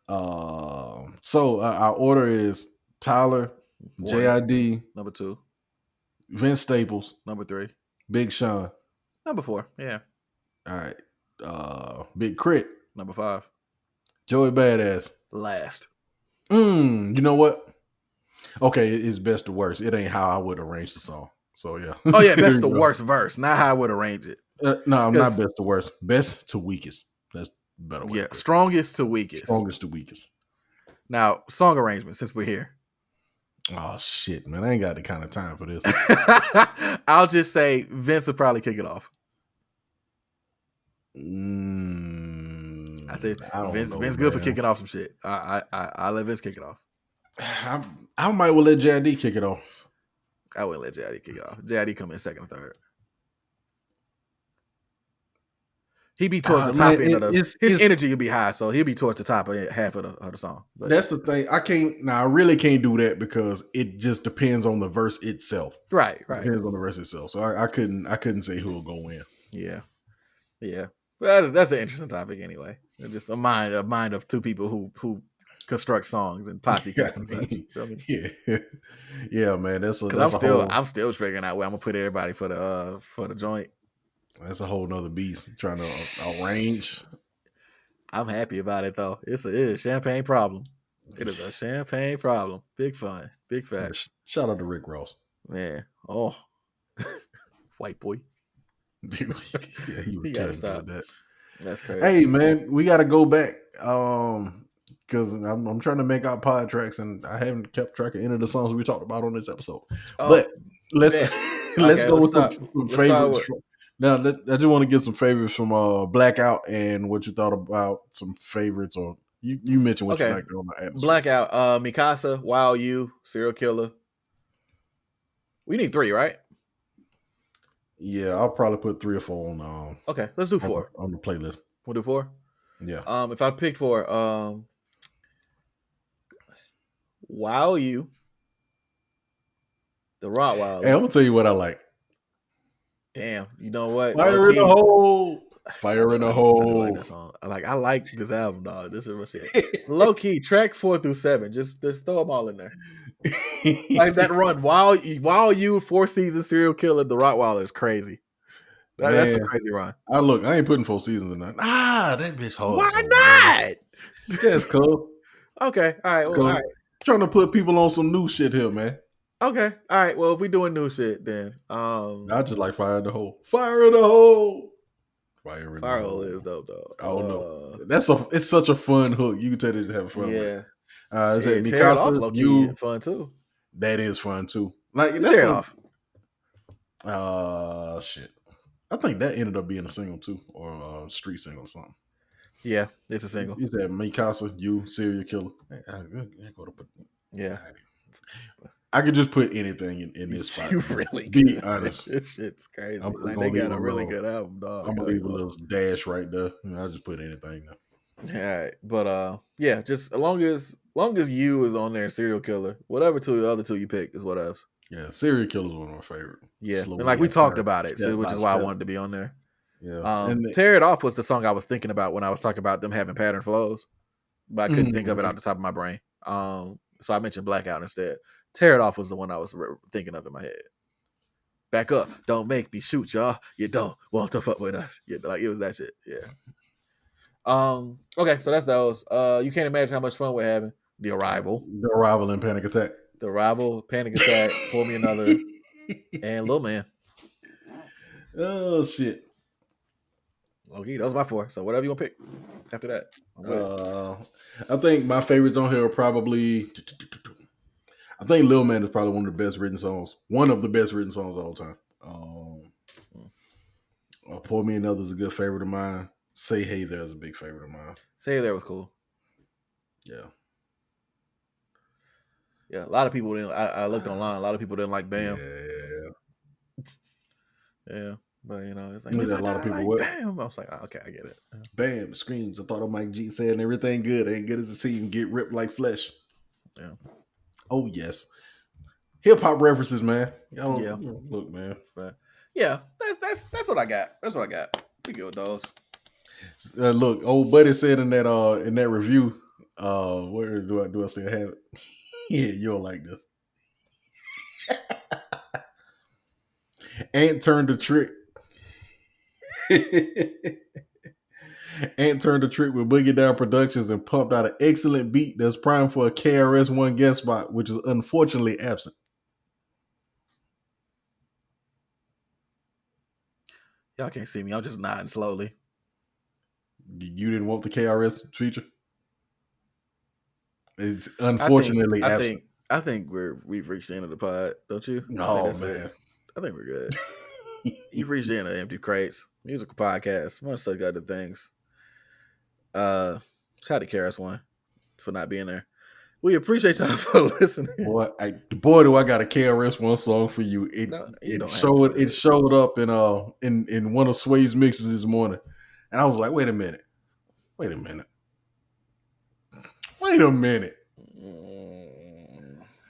So our order is Tyler, 1, JID, number 2, Vince Staples, number 3, Big Sean, number 4. Yeah. All right. Big Crit, number 5, Joey Badass, last. You know what? Okay, it's best to worst. It ain't how I would arrange the song. So yeah. Oh yeah, best to worst verse, not how I would arrange it. No, not best to worst. Best to weakest. That's better way. Yeah, strongest to weakest. Strongest to weakest. Now, song arrangement, since we're here. Oh shit, man. I ain't got the kind of time for this. I'll just say Vince will probably kick it off. I say Vince good for kicking off some shit. I let Vince kick it off. I might well let JID kick it off. I wouldn't let JID kick it off. JID come in second or third. He be towards the top end of his energy will be high, so he'll be towards the top of half of the song. But that's the thing. I really can't do that because it just depends on the verse itself. Right. Depends on the verse itself. So I couldn't say who will go in. Yeah. Well, that's an interesting topic anyway. Just a mind of two people who construct songs and posse cats and such. Yeah, man. I'm still figuring out where I'm gonna put everybody for the joint. That's a whole nother beast trying to arrange. I'm happy about it though. It is a champagne problem. It is a champagne problem. Big fun. Big facts. Shout out to Rick Ross. Man. Oh. White boy. Dude, yeah, he gotta stop. That. That's crazy. Hey man, we gotta go back. Because I'm trying to make out pod tracks and I haven't kept track of any of the songs we talked about on this episode. But let's go with some favorites. Now, I just want to get some favorites from Blackout and what you thought about some favorites, or you mentioned what you liked on the atmosphere. Blackout, Mikasa, Wow You, Serial Killer. We need 3, right? Yeah, I'll probably put 3 or 4 on. Okay, let's do 4 on the playlist. We'll do 4. Yeah. If I pick 4, Wow You, the Rottweiler. Hey, I'm gonna tell you what I like. Damn, you know what? Fire in the hole. Fire in the hole. I like that song. I like this album, dog. This is my shit. Low key, track 4 through 7. Just throw them all in there. Like that run. Wow You, 4 Seasons, Serial Killer, the Rottweiler is crazy. That's a crazy run. I ain't putting 4 Seasons in that. That bitch hard. Why not? Just cool. Okay. All right. All right. Trying to put people on some new shit here, man. Okay. All right. Well, if we doing new shit, then I just like Fire in the Hole. Fire in the Hole. Fire in the Hole is dope, though. I don't know. It's such a fun hook. You can tell they just have fun. Yeah. Is it Mikasa? You fun too. That is fun too. Like that's shit. I think that ended up being a single too, or a street single or something. Yeah, it's a single. You said Mikasa, you, Serial Killer. Yeah. I could just put anything in this spot. You really be honest. This shit's crazy. Like they got a really good album, dog. I'm gonna leave a little dash right there. I'll just put anything there. All right. But just as long as Long as you is on there, serial killer. Whatever the other two you pick is what else. Yeah, serial killer is one of my favorite. Yeah, and like we talked about it, which is why I wanted to be on there. Yeah, Tear It Off was the song I was thinking about when I was talking about them having pattern flows, but I couldn't think of it off the top of my brain. So I mentioned Blackout instead. Tear It Off was the one I was thinking of in my head. Back up, don't make me shoot y'all. You don't want to fuck with us. Yeah, like it was that shit. Yeah. Okay, so that's those. You can't imagine how much fun we're having. The Arrival and Panic Attack. The Arrival, Panic Attack, Pour Me Another, and Lil Man. Oh shit. Okay, those are my 4. So whatever you want to pick after that. I think my favorites on here are probably. I think Lil Man is probably one of the best written songs. One of the best written songs of all time. Pour Me Another is a good favorite of mine. Say Hey There is a big favorite of mine. Say Hey There was cool. Yeah. Yeah, a lot of people didn't. I looked online. A lot of people didn't like Bam. Yeah, but you know, it's like a lot of people like Bam. I was like, okay, I get it. Bam screams. I thought of Mike G saying everything good ain't good as a scene. Get ripped like flesh. Yeah. Oh yes. Hip hop references, man. Yeah. Look, man. But yeah, that's what I got. That's what I got. We good with those. Look, old buddy said in that review. Where do I still have it? Yeah, you'll like this. Ant turned the trick. Ant turned the trick with Boogie Down Productions and pumped out an excellent beat that's primed for a KRS-One guest spot, which is unfortunately absent. Y'all can't see me. I'm just nodding slowly. You didn't want the KRS feature? It's unfortunately absent. I think we've reached the end of the pod, don't you? No, man. I think we're good. You've reached the end of Empty Crates, musical podcast, among such other things. Shout out to KRS-One for not being there. We appreciate y'all for listening. Boy, do I got a KRS-One song for you. It showed up in one of Sway's mixes this morning, and I was like, wait a minute.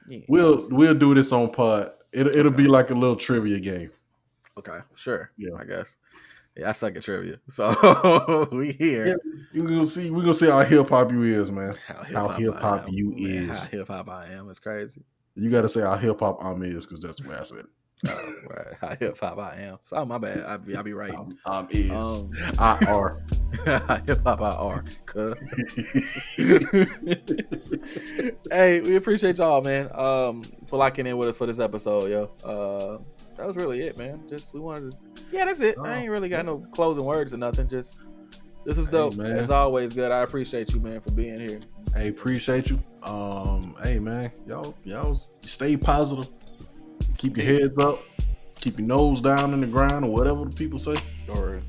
Yeah. We'll do this on pod. It'll be like a little trivia game. Okay, sure. Yeah, I guess. Yeah, I suck at trivia, so we here. Yeah, we're gonna see how hip hop you is, man. How hip hop you is. How hip hop I am. It's crazy. You got to say how hip hop I'm is because that's what I said. Right. How hip hop I am. So my bad. I'll be right. Is I are. Hip hop I are. Hey, we appreciate y'all, man. For locking in with us for this episode, yo. That was really it, man. We wanted to. Yeah, that's it. I ain't really got no closing words or nothing. This is dope. Man. It's always good. I appreciate you, man, for being here. Hey, appreciate you. Hey, man, y'all stay positive. Keep your heads up. Keep your nose down in the ground or whatever the people say. Or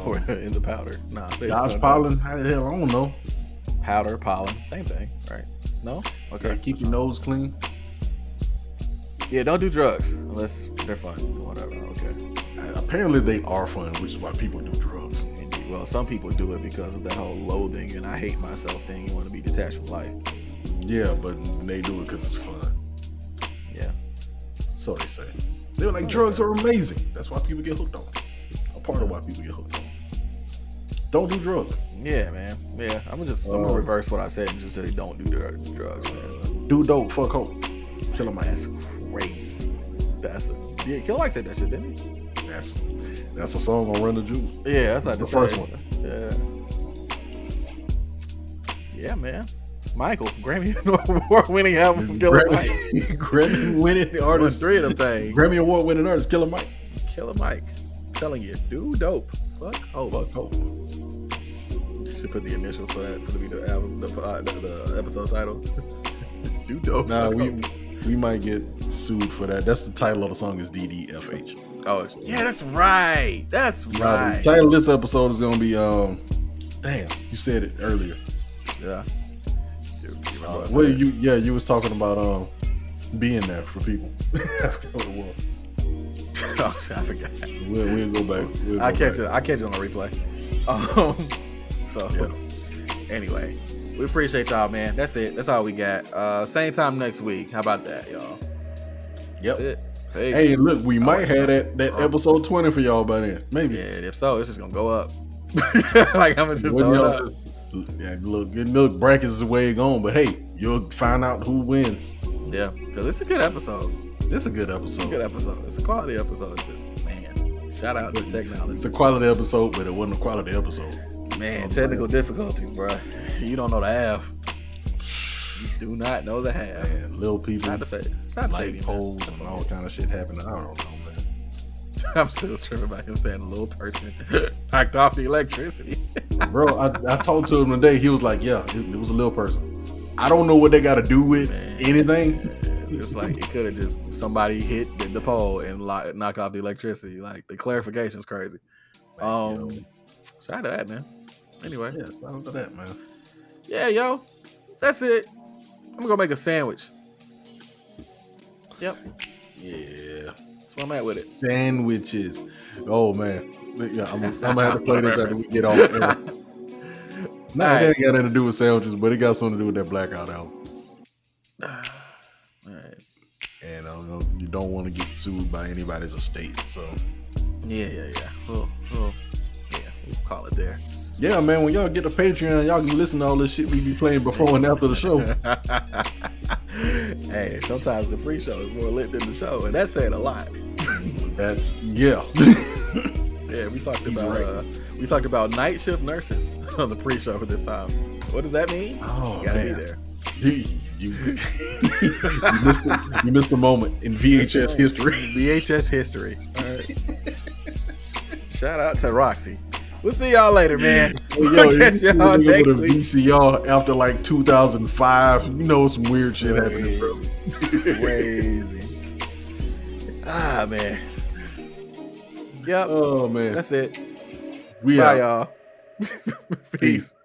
or in the powder. Nah, Dodge pollen. How the hell? I don't know. Powder, pollen, same thing, right? No. Okay. Keep your nose clean. Yeah, don't do drugs unless they're fun. Whatever. Okay. Apparently they are fun, which is why people do drugs. Indeed. Well, some people do it because of that whole loathing and I hate myself thing. You want to be detached from life. Yeah, but they do it because it's fun. Yeah. So they say. They're like, drugs are amazing. That's why people get hooked on them. A part of why people get hooked on them. Don't do drugs. Yeah, man. Yeah, I'm gonna reverse what I said and just say don't do drugs, man. Do dope, fuck hope. Killer Mike. That's crazy. Killer Mike said that shit, didn't he? That's a song on Run the Jewels. Yeah, that's like the first one. Yeah, man. Michael, Grammy Award winning album from Killer Mike. Grammy winning artist. 3 of them things. Grammy Award winning artist, Killer Mike. Killer Mike. I'm telling you, do dope. Fuck hope. Fuck hope. You should put the initials for that to be the album, the episode title. Do dope. Nah, we might get sued for that. That's the title of the song is DDFH. Oh yeah, that's right. That's right. The title of this episode is gonna be damn, you said it earlier. Yeah. You was talking about being there for people. I forgot what it was. Oh, I forgot. We'll go back. I'll catch it on the replay. Anyway, We appreciate y'all, man. That's it. That's all we got. Same time next week. How about that, y'all? Yep. That's it. Peace. Hey, look, we might have that episode 20 for y'all by then. Maybe. Yeah, if so, it's just gonna go up. Like I'm just Wouldn't throw it y'all up. yeah, look, brackets is the way it going, but hey, you'll find out who wins. Yeah, because it's a good episode. It's a good episode. It's a good episode. It's a quality episode. Just man, shout out to technology. It's a quality episode, but it wasn't a quality episode. Man, technical difficulties, bro. You don't know the half. You do not know the half. Man, little people, light poles, and all kind of shit happening. I don't know, man. I'm still tripping about him saying a little person knocked off the electricity. Bro, I talked to him today. He was like, yeah, it was a little person. I don't know what they got to do with anything. It's like it could have just somebody hit the pole and knocked off the electricity. Like the clarification is crazy. Shout out to that, man. Anyway, yeah, shout out to that, man. Yeah, yo, that's it. I'm gonna go make a sandwich. Yep. Yeah, that's where I'm at with it. Sandwiches. Oh man, yeah, I'm gonna have to play this after we get off air. Nah, that ain't got nothing to do with sandwiches, but it got something to do with that Blackout album. All right. And you don't want to get sued by anybody's estate, so. Yeah. We'll call it there. Yeah, man, when y'all get to Patreon, y'all can listen to all this shit we be playing before and after the show. Hey, sometimes the pre-show is more lit than the show, and that's saying a lot. Yeah, we talked about night shift nurses on the pre-show for this time. What does that mean? Oh, you gotta man. be there. You missed a moment in VHS history. VHS history. All right. Shout out to Roxy. We'll see y'all later, man. We'll catch y'all next week. VCR after like 2005. You know, some weird shit happening, bro. Crazy. Man. Yep. Oh man. That's it. We Bye, out. y'all. Peace.